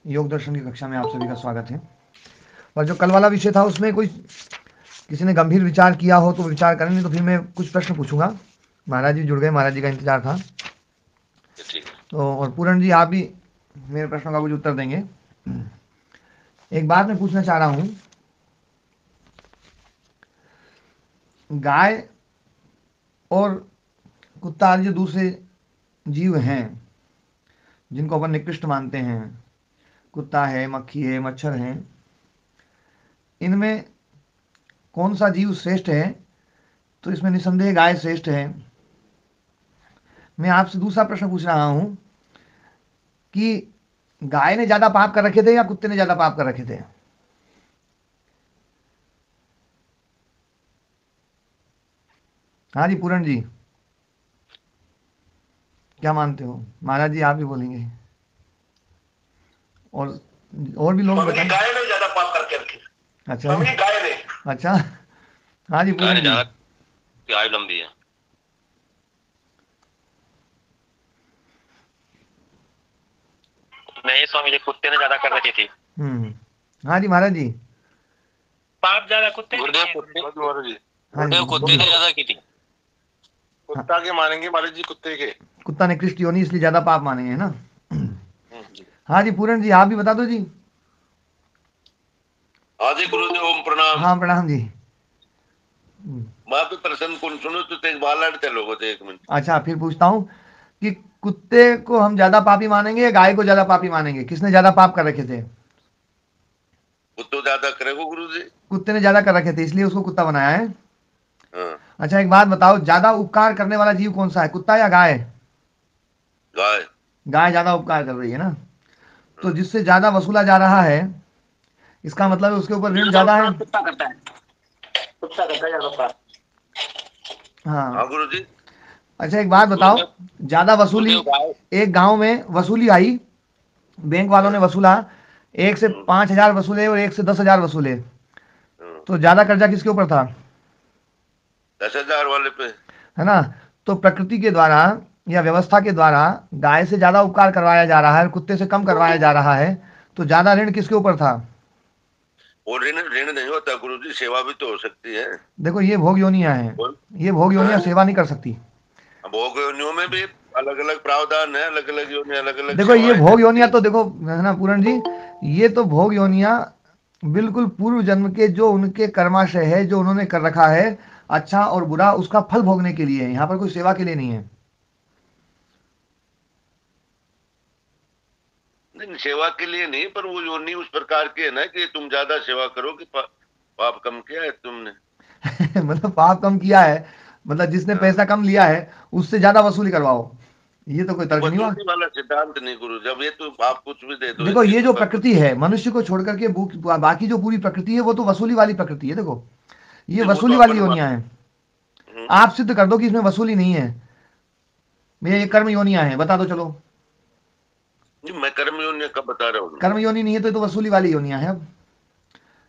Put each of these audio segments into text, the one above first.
योग दर्शन की कक्षा में आप सभी का स्वागत है। और जो कल वाला विषय था उसमें कोई किसी ने गंभीर विचार किया हो तो विचार करें, नहीं तो फिर मैं कुछ प्रश्न पूछूंगा। महाराज जी जुड़ गए, महाराज जी का इंतजार था। तो और पूरण जी आप भी मेरे प्रश्नों का कुछ उत्तर देंगे। एक बात मैं पूछना चाह रहा हूं, गाय और कुत्ता आदि जो दूसरे जीव हैं जिनको अपन निकृष्ट मानते हैं, कुत्ता है, मक्खी है, मच्छर है, इनमें कौन सा जीव श्रेष्ठ है? तो इसमें निसंदेह गाय श्रेष्ठ है। मैं आपसे दूसरा प्रश्न पूछ रहा हूं कि गाय ने ज्यादा पाप कर रखे थे या कुत्ते ने ज्यादा पाप कर रखे थे? हाँ जी पूरण जी, क्या मानते हो? महाराज जी आप भी बोलेंगे और भी लोग बताएं। गाय ने ज्यादा पाप करके रखे। अच्छा जी, गाय ने। अच्छा। हाँ जी पूरण जी। आयु लंबी है। नहीं स्वामी जी, कुत्ते ने ज्यादा कर रखी थी। हाँ जी महाराज जी। पाप ज्यादा कुत्ते ने किए। हाँ जी कुत्ते ने ज्यादा की थी। कुत्ता के मानेंगे महाराज जी, कुत्ते के। कुत्ता ने कृष्ट योनि इसलिए ज्यादा पाप मानेंगे, है ना? हाँ जी पूरण जी आप भी बता दो जी। हाँ जी गुरुदेव, ओम प्रणाम। हाँ प्रणाम जी। वहां पे प्रश्न कौन सुनो तो तेज बाल चलोगे तो एक मिनट। अच्छा फिर पूछता हूँ कि कुत्ते को हम ज्यादा पापी मानेंगे या गाय को ज्यादा पापी मानेंगे? किसने ज्यादा पाप कर रखे थे? कुत्तो ज्यादा करेगो गुरु जी। कुत्ते ने ज्यादा कर रखे थे इसलिए उसको कुत्ता बनाया है। हाँ। अच्छा एक बात बताओ, ज्यादा उपकार करने वाला जीव कौन सा है, कुत्ता या गाय? गाय। गाय ज्यादा उपकार कर रही है ना। तो जिससे ज्यादा वसूला जा रहा है इसका मतलब है उसके ऊपर ऋण ज्यादा है। कुत्ता करता है। कुत्ता करता है ज्यादा उपकार। हाँ हाँ। गुरु जी। अच्छा एक बात बताओ, ज्यादा वसूली, एक गांव में वसूली आई, बैंक वालों ने वसूला, 1 से 5 हजार वसूले और 1 से 10 हजार वसूले, तो ज्यादा कर्जा किसके ऊपर था? 10,000 वाले पे। है ना? तो प्रकृति के द्वारा या व्यवस्था के द्वारा गाय से ज्यादा उपकार करवाया जा रहा है, कुत्ते से कम करवाया जा रहा है, तो ज्यादा ऋण किसके ऊपर था? और ऋण ऋण नहीं होता गुरु जी, सेवा भी तो हो सकती है। देखो ये भोग योनियां हैं, ये भोग योनियां सेवा नहीं कर सकती। भोग योनियों में भी अलग अलग प्रावधान है, अलग अलग योनि, अलग अलग देखो ये सेवाएं भोग करती योनियां है। तो देखो, है ना पूरण जी, ये तो भोग योनियां बिल्कुल पूर्व जन्म के जो उनके कर्माशय है, जो उन्होंने कर रखा है, अच्छा और बुरा, उसका फल भोगने के लिए है, यहाँ पर कोई सेवा के लिए नहीं है। नहीं, सेवा के लिए नहीं, पर वो योनि उस प्रकार की है ना कि तुम ज्यादा सेवा करो कि पाप कम किया है तुमने। मतलब पाप कम किया है, मतलब जिसने पैसा कम लिया है उससे ज्यादा वसूली करवाओ, ये तो कोई तर्क नहीं हुआ। वसूली वाला सिद्धांत नहीं गुरु, जब ये तो आप कुछ भी दे दो देखो ये ये तो जो सब प्रकृति है मनुष्य को छोड़ करके बाकी जो पूरी प्रकृति है वो तो वसूली वाली प्रकृति है। देखो ये वो वसूली तो वाली अपन योनियां हैं। हम्म। आप सिद्ध कर दो कि इसमें वसूली नहीं है, भैया ये कर्म योनियां हैं, बता दो चलो। मैं कर्म योनि कब बता रहा हूँ। कर्म योनि नहीं है तो ये तो वसूली वाली योनियां हैं। अब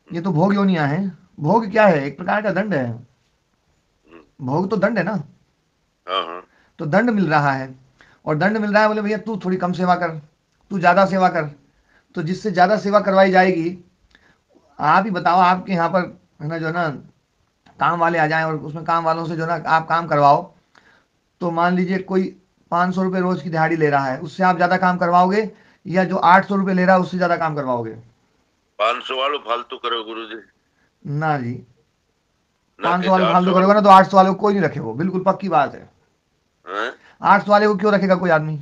ये तो भोग योनियां हैं। भोग क्या है? एक प्रकार का दंड है। भोग तो दंड है ना। हाँ हाँ। तो दंड मिल रहा है, और दंड मिल रहा है, बोले भैया तू थोड़ी कम सेवा कर, तू ज्यादा सेवा कर। तो जिससे ज्यादा सेवा करवाई जाएगी, आप ही बताओ, आपके यहाँ पर है ना जो है ना काम वाले आ जाएं और उसमें काम वालों से जो है ना आप काम करवाओ, तो मान लीजिए कोई 500 रुपये रोज की दिहाड़ी ले रहा है, उससे आप ज्यादा काम करवाओगे या जो 800 रुपये ले रहा है उससे ज्यादा काम करवाओगे? 500 वालों फालतू करो गुरु जी। ना जी, ना 500 कैसे वाले फालतू 800 करोगे ना वालों। तो 800 वाले को कोई नहीं रखे, वो बिल्कुल पक्की बात है। हाँ? 800 वाले को क्यों रखेगा कोई आदमी?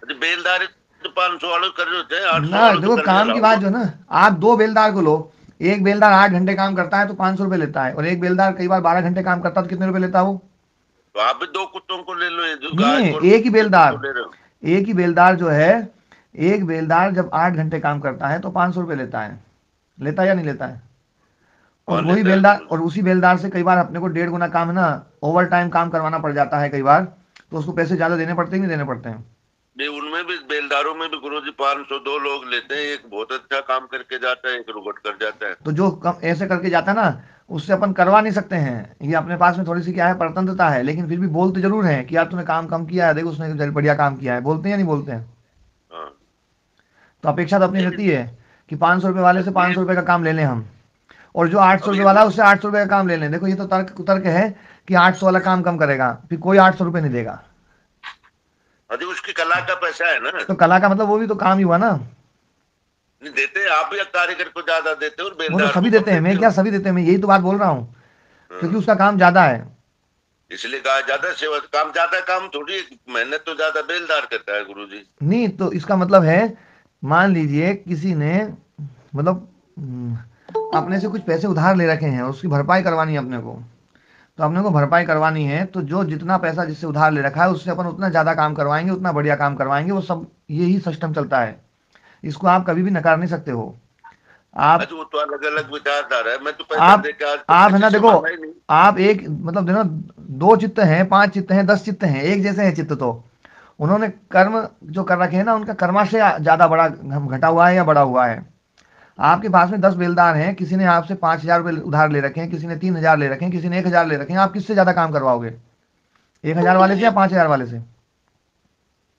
अरे बेलदारी तो 500 वालों कर रहे होते हैं, 800 ना वालों तो देखो करने काम की लाओ बात तो। जो है ना, आप 2 बेलदार को लो, एक बेलदार 8 घंटे काम करता है तो 500 रुपये लेता है, और एक बेलदार कई बार 12 घंटे काम करता है तो कितने रुपए लेता है वो? तो आप भी दो कुत्तों को ले लो, ये जो नहीं गाय नहीं, को और एक ही कुत्ते को बेलदार, क्यों ले रहे हो। एक ही बेलदार जो है, एक बेलदार जब 8 घंटे काम करता है तो 500 रुपये लेता है, लेता है या नहीं लेता है? और हाँ वही लेता है बेलदार, गुरु जी। और उसी बेलदार से कई बार अपने को 1.5 गुना काम है ना, ओवर टाइम काम करवाना पड़ जाता है कई बार, तो उसको पैसे ज्यादा देने पड़ते हैं कि नहीं देने पड़ते हैं? नहीं, उनमें भी बेलदारों में भी गुरु जी 500 दो लोग लेते हैं, एक बहुत अच्छा काम करके जाता है, एक रुगट कर जाता है। तो जो कम ऐसे करके जाता है ना, उससे अपन करवा नहीं सकते हैं, ये अपने पास में थोड़ी सी क्या है, परतंत्रता है, लेकिन फिर भी बोलते जरूर हैं कि यार तूने काम कम किया है, देखो उसने बढ़िया काम किया है, बोलते हैं या नहीं बोलते हैं? हाँ। तो अपेक्षा तो अपनी रहती है कि 500 रुपये वाले से 500 रुपये का काम ले लें हम, और जो 800 रुपये ये वाला है उससे 800 रुपये का काम ले लें। देखो ये तो तर्क तर्क है कि 800 वाला काम कम करेगा, फिर कोई 800 रुपये नहीं देगा। अरे उसकी कला का पैसा है ना। तो कला का मतलब वो भी तो काम ही हुआ ना। नहीं देते आप, या कारीगर को ज्यादा देते हो और वो तो बेलदार सभी को कम देते हैं, मैं देते क्या हो। सभी देते हैं, मैं यही तो बात बोल रहा हूँ, क्योंकि हाँ, उसका काम ज्यादा है। इसलिए कहा ज्यादा सेवा, काम ज्यादा, काम थोड़ी, मेहनत तो ज्यादा बेलदार करता है गुरुजी। नहीं तो इसका मतलब है, मान लीजिए किसी ने मतलब अपने से कुछ पैसे उधार ले रखे हैं और उसकी भरपाई करवानी है अपने को, तो अपने को भरपाई करवानी है, तो जो जितना पैसा जिससे उधार ले रखा है उससे अपन उतना ज़्यादा काम करवाएंगे, उतना बढ़िया काम करवाएंगे। वो सब यही सिस्टम चलता है, इसको आप कभी भी नकार नहीं सकते हो। आप अच्छा वो तो अलग अलग विचारधारा है, मैं तो पैसा आप दे के आज तक आप है किसी ना, से देखो, मांगा ही नहीं। आप एक मतलब देखो, 2 चित्त हैं, 5 चित्त हैं, 10 चित्त हैं, एक जैसे हैं चित्त तो। उन्होंने कर्म जो कर रखे हैं ना, उनका कर्माशय ज्यादा बड़ा घटा हुआ है या बड़ा हुआ है। आपके पास में 10 बेलदार हैं, किसी ने आपसे 5,000 रुपये उधार ले रखे हैं, किसी ने 3,000 ले रखे हैं, किसी ने 1,000 ले रखे हैं। आप किससे ज्यादा काम करवाओगे, 1,000 वाले से या 5,000 वाले से?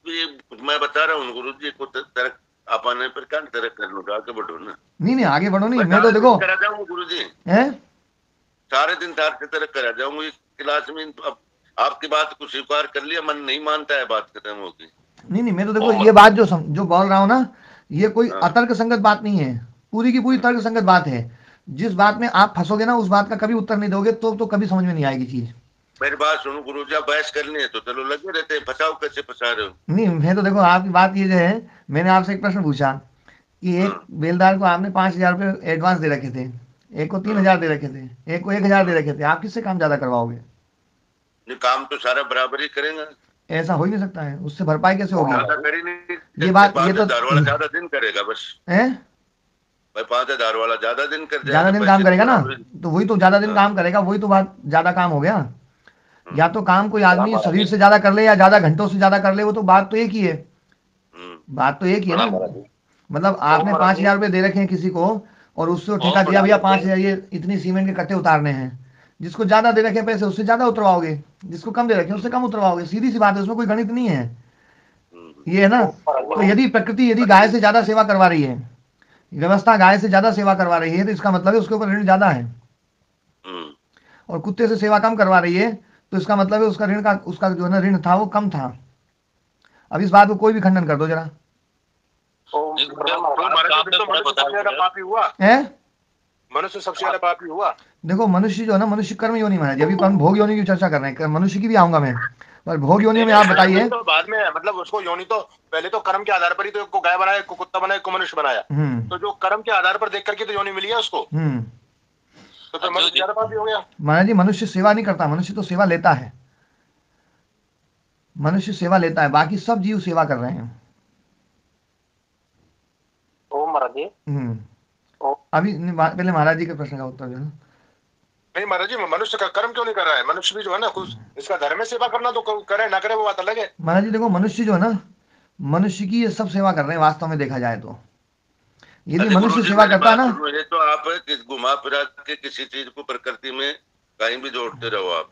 ये मैं बता रहा हूँ गुरु जी को, तरक अपने पर क्या तरक करने का, आगे बढ़ो ना। नहीं नहीं, आगे बढ़ो नहीं, मैं मैं तो सारे देखो दिन करा जाऊंगा गुरु जी, है। सारे दिन तार से तरक करा जाऊंगा इस क्लास में। अब आपकी बात को स्वीकार कर लिया, मन नहीं मानता है, बात खत्म होगी। नहीं नहीं, मैं तो देखो ये बात जो बोल रहा हूँ ना, ये कोई हाँ, अतर्क संगत बात नहीं है, पूरी की पूरी हाँ। तर्क संगत बात है। जिस बात में आप फंसोगे ना, उस बात का कभी उत्तर नहीं दोगे तो कभी समझ में नहीं आएगी चीज। मेरी बात सुनो गुरु जी, आप बहस करनी है तो चलो लगे रहते हैं, फंसाओ कैसे फंसा रहे हो। नहीं, मैं तो देखो आपकी बात ये जो है, मैंने आपसे एक प्रश्न पूछा कि एक हाँ, बेलदार को आपने 5,000 रुपये एडवांस दे रखे थे, एक को तीन हाँ, हजार दे रखे थे, एक को 1,000 दे हाँ। रखे थे, आप किससे काम ज्यादा करवाओगे? ये काम तो सारा बराबर ही करेंगे। ऐसा हो ही नहीं सकता है, उससे भरपाई कैसे होगी? ज्यादा कर ही नहीं ये सकते, बात ये पांच तो हजार वाला ज्यादा दिन करेगा बस। है, भाई 5,000 वाला ज्यादा दिन कर ज्यादा जाएगा, दिन काम पैसे तो करेगा ना, बराबर ही। तो वही तो ज्यादा दिन हाँ, काम करेगा, वही तो बात ज्यादा काम हो गया। या हम्म, तो काम कोई आदमी शरीर से ज्यादा कर ले या ज्यादा घंटों से ज्यादा कर ले, वो तो बात तो एक ही है। हम्म। बात तो एक ही है ना। मतलब आपने 5,000 रुपये दे रखे हैं किसी को, और उससे ठेका दिया, भैया 5,000 ये इतनी सीमेंट के कट्टे उतारने हैं। जिसको ज्यादा दे रखे हैं पैसे, उससे ज्यादा उतरवाओगे, जिसको कम दे रखे हैं उससे कम उतरवाओगे, सीधी सी बात है, उसमें कोई गणित नहीं है। हम्म। ये है ना। तो यदि प्रकृति यदि गाय से ज्यादा सेवा करवा रही है, व्यवस्था गाय से ज्यादा सेवा करवा रही है, तो इसका मतलब है उसके ऊपर ऋण ज्यादा है। हम्म। और कुत्ते से सेवा कम करवा रही है, तो इसका मतलब है उसका ऋण का उसका जो है ना ऋण था वो कम था। अब इस बात को कोई भी खंडन कर दो जरा। है, मनुष्य सबसे ज्यादा पापी हुआ। देखो मनुष्य जो है ना, मनुष्य कर्म योनि महाराज जी, अभी अपन भोग योनि की चर्चा कर रहे हैं, मनुष्य की भी आऊंगा मैं, पर भोग योनि में आप बताइए। तो बाद में मतलब उसको योनि तो पहले तो कर्म के आधार पर ही तो एक को गाय बनाया, एक को कुत्ता बनाया, एक को मनुष्य बनाया। तो जो कर्म के आधार पर देख करके तो योनि मिली है उसको, तो फिर मनुष्य ज्यादा पापी हो गया। महाराज जी मनुष्य सेवा नहीं करता, मनुष्य तो सेवा लेता है, मनुष्य सेवा लेता है, बाकी सब जीव सेवा कर रहे हैं। ओ महाराज जी, अभी पहले महाराज जी के प्रश्न का उत्तर देना। नहीं महाराज जी, मनुष्य का कर्म क्यों नहीं कर रहा है? मनुष्य भी जो है ना कुछ इसका धर्म में सेवा करना तो करे ना करे वो बात अलग है। महाराज जी देखो, मनुष्य जो है ना, मनुष्य की ये सब सेवा कर रहे हैं वास्तव में देखा जाए तो। यदि मनुष्य सेवा करता है ना, ये तो आप घुमा फिरा के किसी चीज को प्रकृति में कहीं भी जोड़ते रहो आप,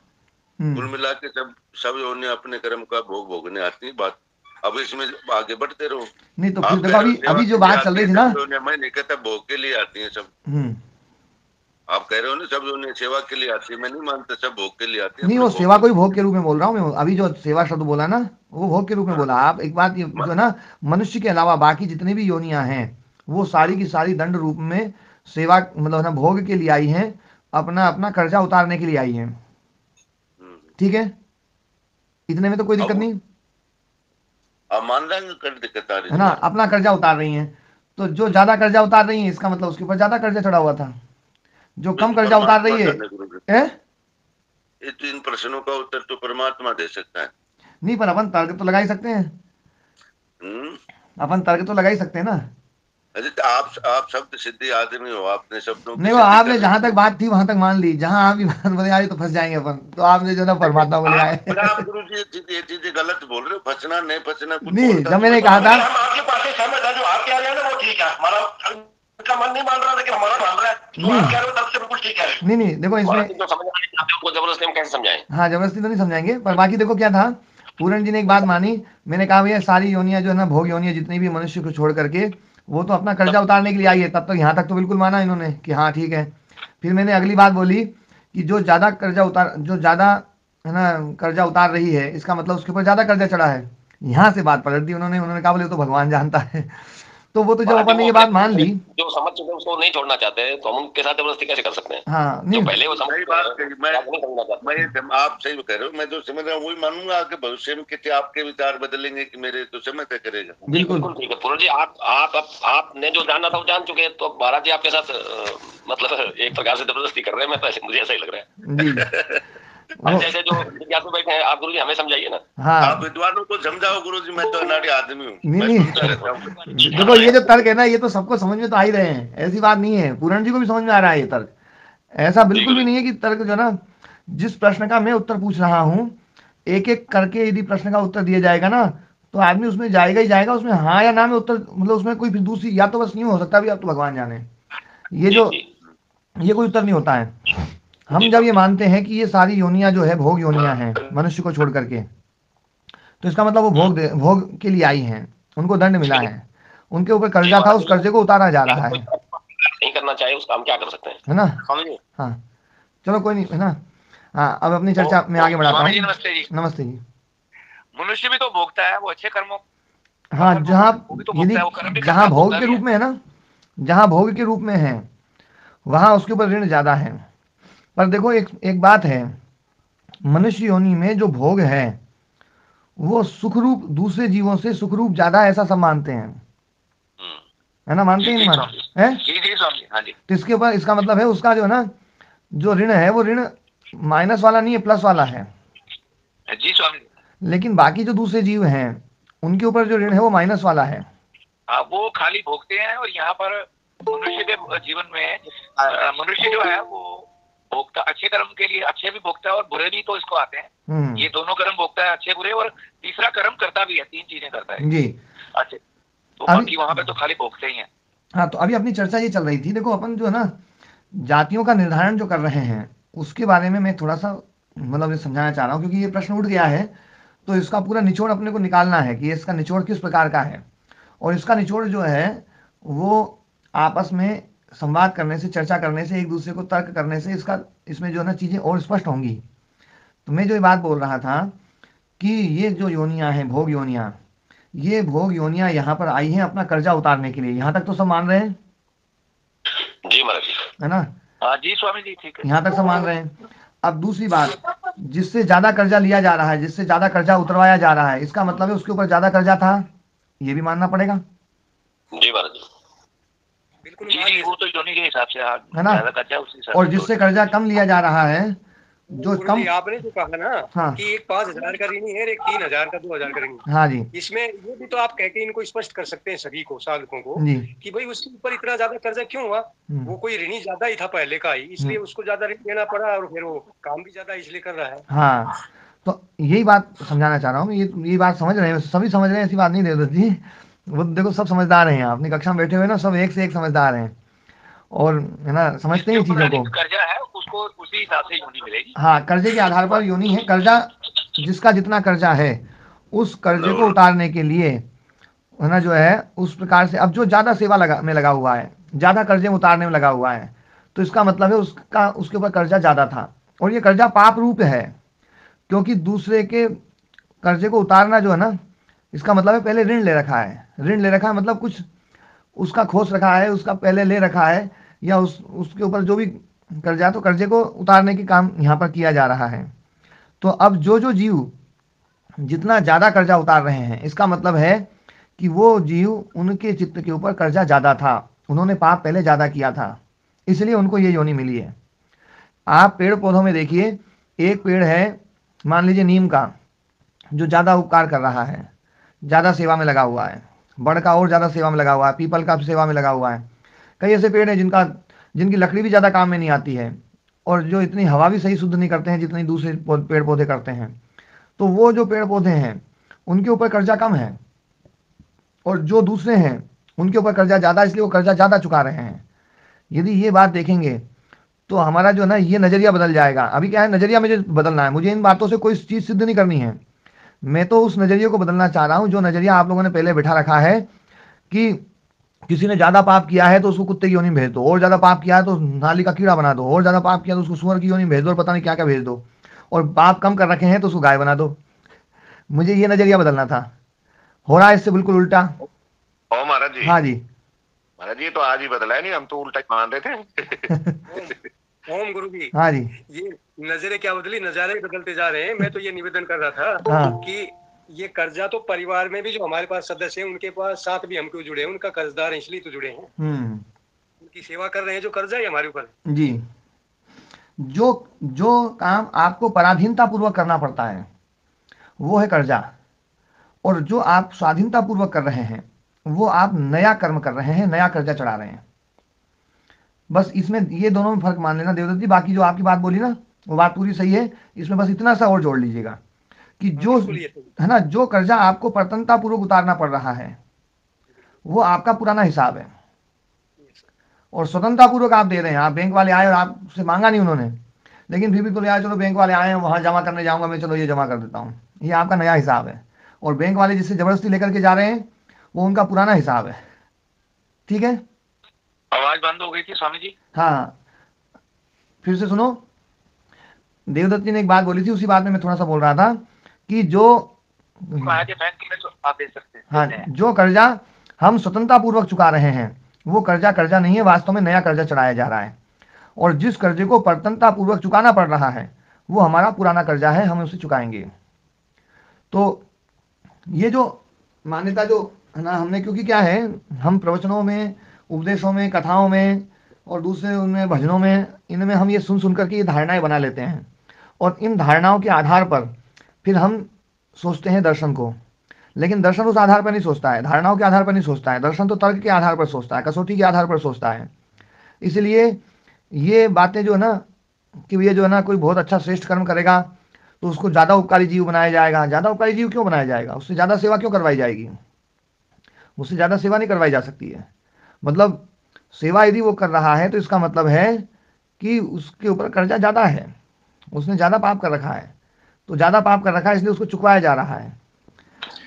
कुल मिला के सब योनियां अपने कर्म का भोग भोगने आती है। बात अब इसमें आगे बढ़ते रहो। नहीं तो फिर देखो अभी जो बात चल रही थी ना, मैं नहीं कहता भोग के लिए आती है सब। आप कह रहे हो ना सब योनियां सेवा के लिए आती है, मैं नहीं मानता सब भोग के लिए आती है। नहीं, वो सेवा को ही भोग के रूप में बोल रहा हूँ मैं, अभी जो सेवा शब्द बोला ना वो भोग के रूप में बोला। आप एक बात जो है ना, मनुष्य के अलावा बाकी जितनी भी योनियां हैं वो सारी की सारी दंड रूप में सेवा मतलब ना भोग के लिए आई हैं, अपना अपना कर्जा उतारने के लिए आई हैं। ठीक है, इतने में तो कोई दिक्कत नहीं, आप मान रहे हैं कर दिक्कत आ रही है ना, अपना कर्जा उतार रही हैं। तो जो ज्यादा कर्जा उतार रही है, इसका मतलब उसके ऊपर ज्यादा कर्जा चढ़ा हुआ था। जो कम कर्जा उतार रही है, इन प्रश्नों का उत्तर तो परमात्मा दे सकता है। नहीं, पर अपन तर्क तो लगा ही सकते हैं, अपन तर्क तो लगा ही सकते हैं ना। अरे तो आप शब्द सिद्धि आदमी हो, आपने शब्दों नहीं, वो आपने जहां तक बात थी वहां तक मान ली, जहां आप बात बोले आई तो फंस जाएंगे अपन, तो आपने जो ना परमात्मा बोले आए। आप गुरु जी ये चीजें गलत बोल रहे हो, फंसना नहीं फंसना नहीं, जब मैंने कहा था हम आपके पास सहमत है, जो आप कह रहे हैं ना वो ठीक है, हमारा का मन नहीं मान रहा लेकिन हमारा मान रहा है, तो आप कह रहे हो तब से बिल्कुल ठीक है। नहीं देखो इसमें आपको जबरदस्ती हम कैसे समझाएं? हाँ, जबरदस्ती तो नहीं समझाएंगे, पर बाकी देखो क्या था, पूरन जी ने एक बात मानी। मैंने कहा भैया सारी योनियां जो है ना भोग योनियां जितनी भी मनुष्य को छोड़ करके वो तो अपना कर्जा उतारने के लिए आई है, तब तक यहाँ तक तो बिल्कुल माना इन्होंने कि हाँ ठीक है। फिर मैंने अगली बात बोली कि जो ज़्यादा है ना कर्जा उतार रही है, इसका मतलब उसके ऊपर ज़्यादा कर्जा चढ़ा है। यहाँ से बात पलट दी उन्होंने कहा बोले तो भगवान जानता है। तो वो तो जब अपन ने ये बात मान ली, जो समझ चुके उसको नहीं छोड़ना चाहते हैं, तो हम उनके साथ जबरदस्ती कैसे कर सकते हैं? हाँ नहीं, पहले वो समझ मैं आप सही कह रहे हो, मैं जो समझ रहा हूँ वही मानूंगा कि भविष्य में कितने आपके विचार बदलेंगे कि मेरे तो समय तय करेगा। बिल्कुल ठीक है पूर्ण जी, आपने जो जानना था वो जान चुके हैं, तो महाराज जी आपके साथ मतलब एक प्रकार से जबरदस्ती कर रहे हैं, मैं तो मुझे ऐसा ही लग रहा है। जैसे जो जिज्ञासु बैठे हैं, आप गुरु जी हमें समझाइए ना। हाँ, आप विद्वानों को समझाओ गुरु जी, मैं तो अनाड़ी आदमी हूँ। नहीं देखो ये जो तर्क है ना, ये तो सबको समझ में तो आ ही रहे हैं, ऐसी बात नहीं है, पूरण जी को भी समझ में आ रहा है ये तर्क। ऐसा बिल्कुल भी नहीं है कि तर्क जो ना, जिस प्रश्न का मैं उत्तर पूछ रहा हूँ, एक एक करके यदि प्रश्न का उत्तर दिया जाएगा ना, तो आदमी उसमें जाएगा ही जाएगा, उसमें हाँ या ना में उत्तर, मतलब उसमें कोई फिर दूसरी या तो बस नहीं हो सकता भी, अब तो भगवान जाने, ये कोई उत्तर नहीं होता है। हम जब ये मानते हैं कि ये सारी योनियां जो है भोग योनियां हैं मनुष्य को छोड़ करके, तो इसका मतलब वो भोग के लिए आई हैं, उनको दंड मिला है, उनके ऊपर कर्जा था, उस कर्जे को उतारा जा रहा है। नहीं करना चाहिए उसका हम क्या कर सकते हैं, है ना? हाँ चलो कोई नहीं, है ना। हाँ अब अपनी चर्चा में आगे बढ़ाता हूँ। नमस्ते जी। नमस्ते जी। मनुष्य भी तो भोगता है, वो अच्छे कर्मों, हाँ जहाँ भोग के रूप में है ना, जहाँ भोग के रूप में है वहां उसके ऊपर ऋण ज्यादा है। पर देखो एक बात है, मनुष्य योनि में जो भोग है वो सुखरूप, दूसरे जीवों से सुखरूप ज्यादा, ऐसा सब मानते हैं, है ना? मानते ही नहीं मानते हैं? हाँ जी। तो इसके ऊपर इसका मतलब है उसका जो है ना, जो ऋण है वो ऋण माइनस वाला नहीं है, प्लस वाला है जी स्वामी। लेकिन बाकी जो दूसरे जीव हैं उनके ऊपर जो ऋण है वो माइनस वाला है। वो खाली भोगते हैं, और यहाँ पर मनुष्य के जीवन में मनुष्य जो है वो भोगता, अच्छे कर्म के लिए अच्छे भी भोगता है और बुरे भी तो इसको आते हैं। ये दोनों कर्म भोगता है, अच्छे बुरे, और तीसरा कर्म करता भी है, 3 चीजें करता है जी। अच्छे, तो बाकी वहां पे तो खाली भोगते ही हैं। हाँ तो अभी अपनी चर्चा ये चल रही थी, देखो अपन जो है ना जातियों का निर्धारण जो कर रहे हैं उसके बारे में मैं थोड़ा सा मतलब समझाना चाह रहा हूँ, क्योंकि ये प्रश्न उठ गया है, तो इसका पूरा निचोड़ अपने को निकालना है कि इसका निचोड़ किस प्रकार का है। और इसका निचोड़ जो है वो आपस में संवाद करने से, चर्चा करने से, एक दूसरे को तर्क करने से इसमें जो है ना चीज़ें और स्पष्ट होंगी। तो मैं जो ये बात बोल रहा था कि ये जो योनियां हैं, भोग योनियां, ये भोग योनियां यहाँ पर आई हैं अपना कर्जा उतारने के लिए। यहाँ तक तो सब मान रहे हैं? जी महाराज, है ना? हाँ जी स्वामी जी, ठीक है, यहाँ तक सब मान रहे हैं। अब दूसरी बात, जिससे ज्यादा कर्जा लिया जा रहा है, जिससे ज्यादा कर्जा उतरवाया जा रहा है, इसका मतलब है उसके ऊपर ज्यादा कर्जा था, ये भी मानना पड़ेगा। जी महाराज बिल्कुल जी, वो तो योनि के हिसाब से है ना? और जिससे कर्जा कम लिया जा रहा है, जो कम, आपने जो कहा ना हाँ, कि एक 5,000 का ऋणी है, एक 3,000 का 2,000 का ऋणी। हाँ जी। इसमें ये भी तो आप कह के इनको स्पष्ट कर सकते हैं सभी को, साधकों को, कि भाई उसके ऊपर इतना ज्यादा कर्जा क्यों हुआ? वो कोई ऋणी ज्यादा ही था पहले का ही, इसलिए उसको ज्यादा ऋण देना पड़ा, और फिर वो काम भी ज्यादा इसलिए कर रहा है। हाँ तो यही बात समझाना चाह रहा हूँ, ये बात समझ रहे हैं, सभी समझ रहे हैं, ऐसी बात नहीं देवदत्त जी। वो देखो सब समझदार हैं, अपनी कक्षा में बैठे हुए ना, सब एक से एक समझदार हैं, और है ना समझते हैं चीजों को। कर्जा है उसको उसी हिसाब से योनि मिलेगी। हाँ कर्जे के आधार पर योनि है। कर्जा, जिसका जितना कर्जा है उस कर्जे को उतारने के लिए है ना जो है उस प्रकार से, अब जो ज्यादा सेवा में लगा हुआ है, ज्यादा कर्जे में उतारने में लगा हुआ है, तो इसका मतलब है उसके ऊपर कर्जा ज्यादा था, और ये कर्जा पाप रूप है, क्योंकि दूसरे के कर्जे को उतारना जो है ना, इसका मतलब है पहले ऋण ले रखा है। ऋण ले रखा है मतलब कुछ उसका खोस रखा है, उसका पहले ले रखा है, या उसके ऊपर जो भी कर्जा, तो कर्जे को उतारने के काम यहाँ पर किया जा रहा है। तो अब जो जीव जितना ज्यादा कर्जा उतार रहे हैं, इसका मतलब है कि वो जीव, उनके चित्त के ऊपर कर्जा ज्यादा था, उन्होंने पाप पहले ज्यादा किया था, इसलिए उनको ये योनि मिली है। आप पेड़ पौधों में देखिए, एक पेड़ है मान लीजिए नीम का, जो ज्यादा उपकार कर रहा है, ज्यादा सेवा में लगा हुआ है, बड़ का और ज्यादा सेवा में लगा हुआ है, पीपल का सेवा में लगा हुआ है। कई ऐसे पेड़ हैं जिनकी लकड़ी भी ज्यादा काम में नहीं आती है, और जो इतनी हवा भी सही शुद्ध नहीं करते हैं जितनी दूसरे पेड़ पौधे करते हैं। तो वो जो पेड़ पौधे हैं उनके ऊपर कर्जा कम है, और जो दूसरे हैं उनके ऊपर कर्जा ज्यादा, इसलिए वो कर्जा ज्यादा चुका रहे हैं। यदि ये बात देखेंगे तो हमारा जो है ना ये नजरिया बदल जाएगा। अभी क्या है, नजरिया मुझे बदलना है, मुझे इन बातों से कोई चीज सिद्ध नहीं करनी है, मैं तो उस नजरिए को बदलना चाह रहा हूं जो नजरिया आप लोगों ने पहले बिठा रखा है कि किसी ने ज्यादा पाप किया है तो उसको कुत्ते की योनि में भेज दो, और ज्यादा पाप किया है तो नाली का कीड़ा बना दो, और ज्यादा पाप किया तो उसको सुअर की योनि में भेज दो, और पता नहीं क्या क्या भेज दो, और पाप कम कर रखे हैं तो उसको गाय बना दो। मुझे ये नजरिया बदलना था, हो रहा है इससे बिल्कुल उल्टा। ओ महाराज जी। हाँ जी महाराज जी, तो आज ही बदला है, नहीं हम तो उल्टा मान रहे थे। ओम गुरु जी। हाँ जी, ये नजरे क्या बदली, नजारे ही बदलते जा रहे हैं। मैं तो ये निवेदन कर रहा था हाँ। कि ये कर्जा तो परिवार में भी जो हमारे पास सदस्य हैं उनके पास साथ भी हम क्यों जुड़े हैं, उनका कर्जदार है इसलिए तो जुड़े हैं, उनकी सेवा कर रहे हैं, जो कर्जा है हमारे ऊपर जी। जो जो काम आपको पराधीनता पूर्वक करना पड़ता है वो है कर्जा, और जो आप स्वाधीनता पूर्वक कर रहे हैं वो आप नया कर्म कर रहे हैं, नया कर्जा चढ़ा रहे हैं। बस इसमें ये दोनों में फर्क मान लेना देवदत्त जी। बाकी जो आपकी बात बोली ना वो बात पूरी सही है, इसमें बस इतना सा और जोड़ लीजिएगा कि जो है ना, जो कर्जा आपको प्रतन्नता पूर्वक उतारना पड़ रहा है वो आपका पुराना हिसाब है, और स्वतंत्रता पूर्वक आप दे रहे हैं। आप बैंक वाले आए और आपसे मांगा नहीं उन्होंने, लेकिन फिर भी बोले यार चलो बैंक वाले आए हैं, वहां जमा करने जाऊंगा मैं, चलो ये जमा कर देता हूँ, ये आपका नया हिसाब है। और बैंक वाले जिससे जबरदस्ती लेकर के जा रहे हैं वो उनका पुराना हिसाब है। ठीक है, आवाज बंद हो गई थी स्वामी जी। हाँ, फिर से सुनो। देवदत्त जी ने एक बात बोली थी, उसी बात में मैं थोड़ा सा बोल रहा था कि जो आप दे सकते हैं। हाँ, जो कर्जा हम स्वतंत्रता पूर्वक चुका रहे हैं वो कर्जा कर्जा नहीं है, वास्तव में नया कर्जा चढ़ाया जा रहा है। और जिस कर्जे को प्रतन्नता पूर्वक चुकाना पड़ रहा है वो हमारा पुराना कर्जा है, हम उसे चुकाएंगे। तो ये जो मान्यता जो है ना, हमने, क्योंकि क्या है, हम प्रवचनों में, उपदेशों में, कथाओं में और दूसरे उनमें भजनों में, इनमें हम ये सुन करके ये धारणाएं बना लेते हैं, और इन धारणाओं के आधार पर फिर हम सोचते हैं दर्शन को। लेकिन दर्शन उस आधार पर नहीं सोचता है, धारणाओं के आधार पर नहीं सोचता है। दर्शन तो तर्क के आधार पर सोचता है, कसौटी के आधार पर सोचता है। इसलिए ये बातें जो है ना कि ये जो है ना कोई बहुत अच्छा श्रेष्ठ कर्म करेगा तो उसको ज़्यादा उपकारी जीव बनाया जाएगा। ज़्यादा उपकारी जीव क्यों बनाया जाएगा? उससे ज़्यादा सेवा क्यों करवाई जाएगी? उससे ज़्यादा सेवा नहीं करवाई जा सकती है। मतलब सेवा यदि वो कर रहा है तो इसका मतलब है कि उसके ऊपर कर्जा ज़्यादा है, उसने ज़्यादा पाप कर रखा है, तो ज़्यादा पाप कर रखा है इसलिए उसको चुकवाया जा रहा है।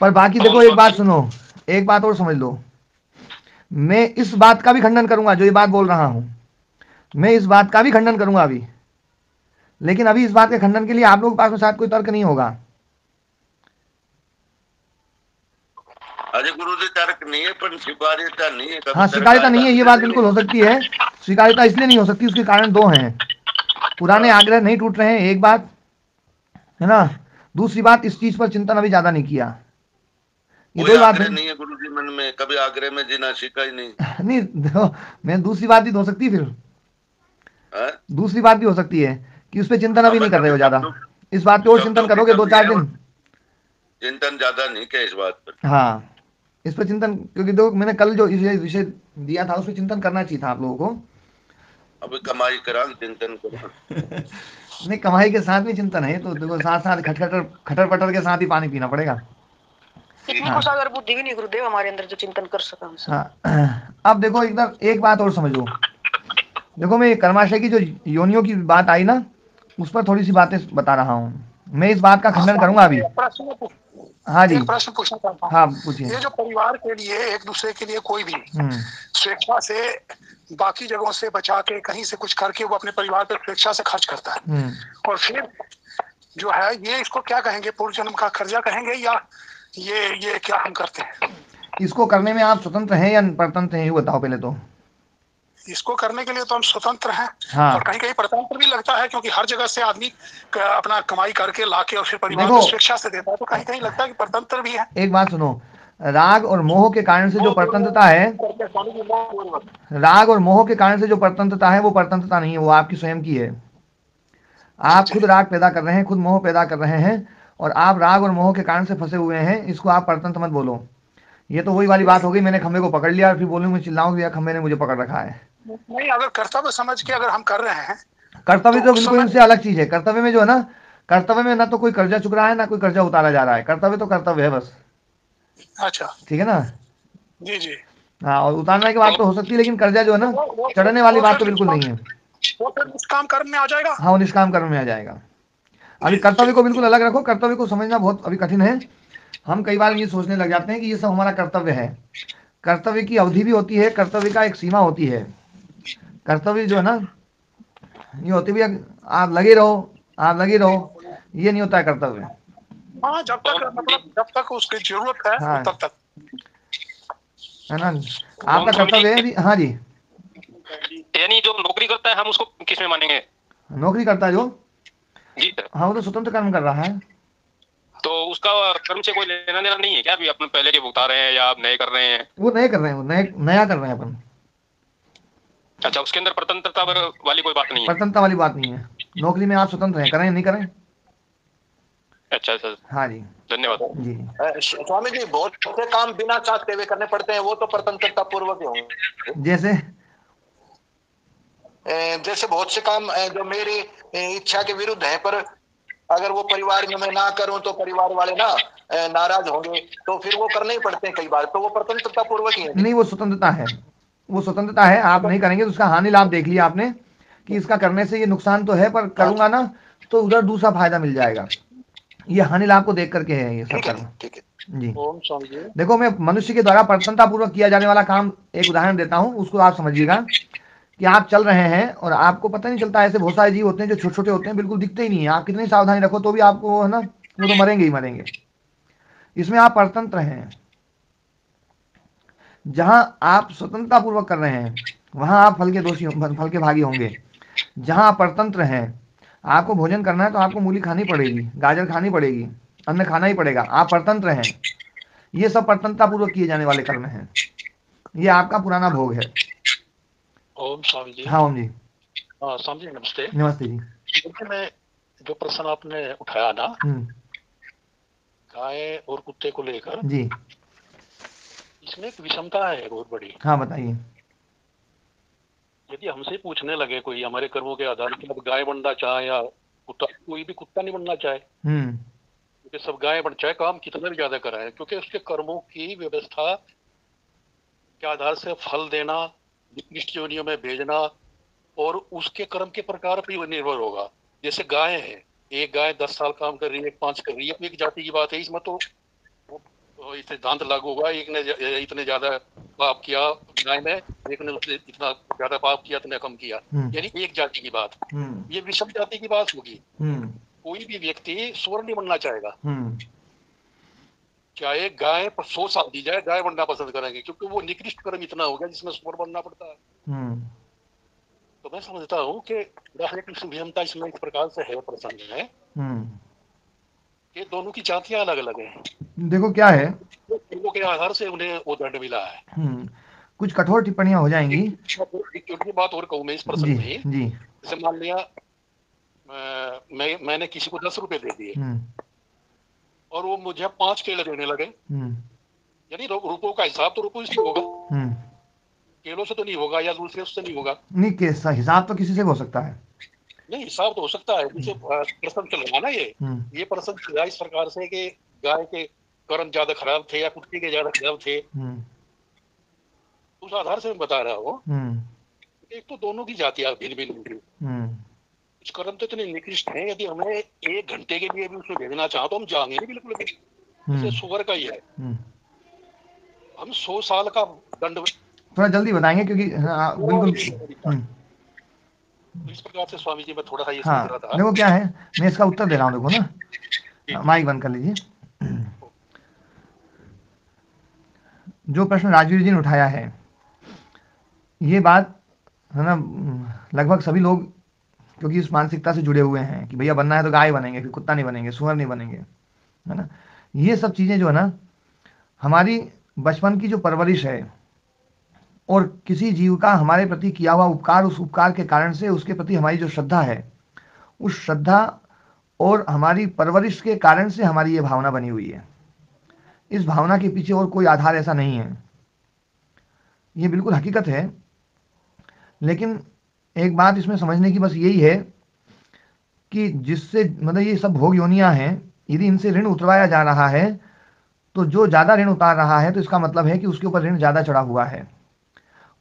पर बाकी देखो, एक बात सुनो, एक बात और समझ लो। मैं इस बात का भी खंडन करूंगा, जो ये बात बोल रहा हूं, मैं इस बात का भी खंडन करूंगा अभी, लेकिन अभी इस बात के खंडन के लिए आप लोगों के पास में शायद कोई तर्क नहीं होगा। अरे गुरु जी, तर्क नहीं है पर स्वीकार्यता नहीं है। हाँ, स्वीकार्यता नहीं है, ये बात बिल्कुल हो सकती है। स्वीकार्यता इसलिए नहीं हो सकती, उसके कारण दो हैं। पुराने आग्रह नहीं टूट रहे हैं, एक बात है ना। दूसरी बात, इस चीज पर चिंतन अभी ज्यादा नहीं किया। ये दो बात नहीं है गुरु जी, मन में कभी आग्रह में जीना सीखा ही नहीं। नहीं देखो, मैं दूसरी बात भी हो सकती है, फिर दूसरी बात भी हो सकती है कि उस पर चिंतन अभी नहीं कर रहे हो ज्यादा। इस बात पे और चिंतन करोगे 2-4 दिन, चिंतन ज्यादा नहीं किया इस बात पर। हाँ, इस पर चिंतन, क्योंकि देखो मैंने कल जो विषय दिया था उस पर चिंतन करना चाहिए था आप लोगों को। अभी कमाई करा चिंतन करो। नहीं, कमाई के साथ भी चिंतन है, तो देखो साथ साथ खटर पटर के साथ ही पानी पीना पड़ेगा। इतनी कुशागर बुद्धि भी नहीं गुरुदेव हमारे अंदर जो चिंतन कर सका। हाँ, अब देखो इधर एक बात और समझो। देखो, मैं कर्माशय की जो योनियों की बात आई ना, उस पर थोड़ी सी बातें बता रहा हूँ। मैं इस बात का खंडन करूंगा अभी। हाँ जी, प्रश्न पूछना चाहता हूँ। हाँ पूछिए। ये जो परिवार के लिए, एक दूसरे के लिए कोई भी स्वेच्छा से बाकी जगहों से बचा के कहीं से कुछ करके वो अपने परिवार पर स्वेच्छा से खर्च करता है, और फिर जो है ये, इसको क्या कहेंगे? पूर्व जन्म का कर्जा कहेंगे या ये क्या हम करते हैं? इसको करने में आप स्वतंत्र हैं या परतंत्र हैं, ये बताओ पहले तो। इसको करने के लिए तो हम स्वतंत्र हैं, हाँ। और कहीं कहीं परतंत्र भी लगता है, क्योंकि हर जगह से आदमी अपना कमाई करके लाके और फिर परिवार को स्वेच्छा से देता है, तो कहीं कहीं लगता है कि परतंत्र भी है। एक बात सुनो, राग और मोह के कारण से जो परतंत्रता है, राग और मोह के कारण से जो परतंत्रता है वो परतंत्रता नहीं है, वो आपकी स्वयं की है। आप खुद राग पैदा कर रहे हैं, खुद मोह पैदा कर रहे हैं, और आप राग और मोह के कारण से फंसे हुए हैं। इसको आप परतंत्र मत बोलो। ये तो वही वाली बात हो गई, मैंने खंबे को पकड़ लिया और फिर बोलूँ मैं चिल्लाऊं कि खंबे ने मुझे पकड़ रखा है। नहीं, अगर कर्तव्य समझ के अगर हम कर रहे हैं, कर्तव्य तो बिल्कुल इनसे अलग चीज है। कर्तव्य में जो है ना, कर्तव्य में ना तो कोई कर्जा चुक रहा है ना कोई कर्जा उतारा जा रहा है। कर्तव्य तो कर्तव्य है बस। अच्छा, ठीक है ना? जी जी। हाँ, और उतारने की बात तो हो सकती है, लेकिन कर्जा जो है ना, चढ़ने वाली बात तो बिल्कुल नहीं है। वो फिर निष्काम कर्म में आ जाएगा। हाँ, वो निष्काम कर्म में आ जाएगा। अभी कर्तव्य को बिल्कुल अलग रखो। कर्तव्य को समझना बहुत अभी कठिन है। हम कई बार ये सोचने लग जाते हैं कि ये सब हमारा कर्तव्य है। कर्तव्य की अवधि भी होती है, कर्तव्य का एक सीमा होती है। कर्तव्य जो है ना, ये होती भी आप लगे रहो, आप लगे रहो, ये नहीं होता है कर्तव्य। हाँ, जब तक उसकी जरूरत है, हाँ, तब तक है ना। आपका कर्तव्य है। हाँ जी। यानी जो नौकरी करता है हम उसको किस में मानेंगे? नौकरी करता है जो जी सर, हाँ, वो तो स्वतंत्र कर्म कर रहा है। तो उसका कर्म से कोई लेना देना नहीं है क्या? अभी अपन पहले के भुगता रहे हैं या आप नए कर रहे हैं? वो नए कर रहे हैं, वो नया कर रहे हैं अपन। अच्छा, उसके अंदर स्वतंत्रता वाली कोई बात नहीं है? स्वतंत्रता वाली बात नहीं है। नौकरी में आप स्वतंत्र हैं, करें नहीं करें। अच्छा सर, हाँ जी, धन्यवाद जी। स्वामी जी, बहुत से काम बिना चाहते हुए करने पड़ते हैं, वो तो स्वतंत्रता पूर्वक ही होंगे। जैसे बहुत से काम जो मेरी इच्छा के विरुद्ध है, पर अगर वो परिवार में मैं ना करूं तो परिवार वाले ना नाराज होंगे, तो फिर वो करने ही पड़ते हैं कई बार, तो वो स्वतंत्रता पूर्वक ही है। नहीं, वो स्वतंत्रता है, वो स्वतंत्रता है। आप नहीं करेंगे तो उसका हानि लाभ देख लिया आपने कि इसका करने से ये नुकसान तो है, पर करूंगा ना तो उधर दूसरा फायदा मिल जाएगा। ये हानि लाभ को देख करके है ये सब कर्म। जी, देखो, मैं मनुष्य के द्वारा प्रसन्नता पूर्वक किया जाने वाला काम एक उदाहरण देता हूँ, उसको आप समझिएगा। कि आप चल रहे हैं और आपको पता नहीं चलता, ऐसे बहुत सारे जीव होते हैं जो छोटे छोटे होते हैं, बिल्कुल दिखते ही नहीं है, आप कितनी सावधानी रखो तो भी आपको, है ना, वो तो मरेंगे ही मरेंगे। इसमें आप परतंत्र हैं। जहां आप स्वतंत्रता पूर्वक कर रहे हैं वहां आप फल के दोषी, फल के भागी होंगे। जहां आप परतंत्र हैं, आपको भोजन करना है तो आपको मूली खानी पड़ेगी, गाजर खानी पड़ेगी, अन्न खाना ही पड़ेगा, आप परतंत्र हैं। ये सब परतंत्रता पूर्वक किए जाने वाले कर्म हैं। ये आपका पुराना भोग है। ओम स्वामी जी। हाँ ओम जी। हाँ स्वामी जी, नमस्ते। नमस्ते जी। मैं जो प्रश्न आपने उठाया ना, गाय और कुत्ते को लेकर जी, इसमें एक विषमता है बहुत बड़ी। हाँ बताइए। यदि हमसे पूछने लगे कोई हमारे कर्मों के आधार पर गाय बनना चाहे या कुत्ता, कोई भी कुत्ता नहीं बनना चाहे, क्योंकि सब गाय बन चाहे काम कितना भी ज्यादा कराए, क्योंकि उसके कर्मों की व्यवस्था के आधार से फल देना, निकृष्ट योनियों में भेजना और उसके कर्म के प्रकार पर ही निर्भर होगा। जैसे गाय है, एक गाय 10 साल काम कर रही है, 5 कर रही है, एक जाति की बात है, इसमें तो सिद्धांत लागू होगा। एक ने इतने ज्यादा पाप किया गाय में, एक ने उसने इतना ज्यादा पाप किया, इतने कम किया, यानी एक जाति की बात। ये विषम जाति की बात होगी। कोई भी व्यक्ति स्वर्ण नहीं बनना चाहेगा, चाहे गाय पर 100 साल दी जाए, गाय बनना पसंद करेंगे, क्योंकि वो निकृष्ट कर्म इतना हो गया जिसमें स्वर्ण बनना पड़ता है। तो मैं समझता हूँ कि विषमता इसमें इस प्रकार से है, प्रसंग है कि दोनों की जातियां अलग अलग हैं। देखो क्या है, लोगों के आधार से उन्हें वो दंड मिला है। कुछ कठोर टिप्पणियां हो जाएंगी। एक बात और कहूँ मैं इस प्रसंग में, जैसे मान लिया मैंने किसी को 10 रुपए दे दिए और वो मुझे 5 केले देने लगे, यानी रुपयों का हिसाब तो रुपयों से होगा, केलों से तो नहीं होगा, या दूसरे उससे नहीं होगा। नहीं, कैसा हिसाब तो किसी से हो सकता है। नहीं, हिसाब तो हो सकता है। जैसे प्रसंग चल रहा ना, ये प्रसंग चल इस प्रकार से कि गाय के कर्म ज्यादा खराब थे या कुत्ते के ज्यादा खराब थे, उस आधार से मैं बता रहा हूँ। एक तो दोनों की जातियां भिन्न भिन्न, कुछ कर्म तो इतने निकृष्ट हैं, यदि हमें 1 घंटे के लिए भी उसे भेजना चाहो तो हम जाएंगे नहीं बिल्कुल भी। जैसे सुअर का ही है, हम 100 साल का दंड। थोड़ा जल्दी बताएंगे क्योंकि बिल्कुल इस प्रकार से स्वामी जी मैं थोड़ा सा ये समझ रहा था। देखो क्या है, मैं इसका उत्तर दे रहा हूँ। देखो ना, माइक बंद कर लीजिए। जो प्रश्न राजवीर जी ने उठाया है, ये बात है ना, लगभग सभी लोग क्योंकि इस मानसिकता से जुड़े हुए हैं कि भैया बनना है तो गाय बनेंगे, फिर कुत्ता नहीं बनेंगे, सुअर नहीं बनेंगे, है ना। ये सब चीज़ें जो है ना, हमारी बचपन की जो परवरिश है और किसी जीव का हमारे प्रति किया हुआ उपकार, उस उपकार के कारण से उसके प्रति हमारी जो श्रद्धा है, उस श्रद्धा और हमारी परवरिश के कारण से हमारी ये भावना बनी हुई है। इस भावना के पीछे और कोई आधार ऐसा नहीं है, ये बिल्कुल हकीकत है। लेकिन एक बात इसमें समझने की बस यही है कि जिससे मतलब ये सब भोग योनियां हैं, यदि इनसे ऋण उतरवाया जा रहा है तो जो ज़्यादा ऋण उतार रहा है तो इसका मतलब है कि उसके ऊपर ऋण ज़्यादा चढ़ा हुआ है।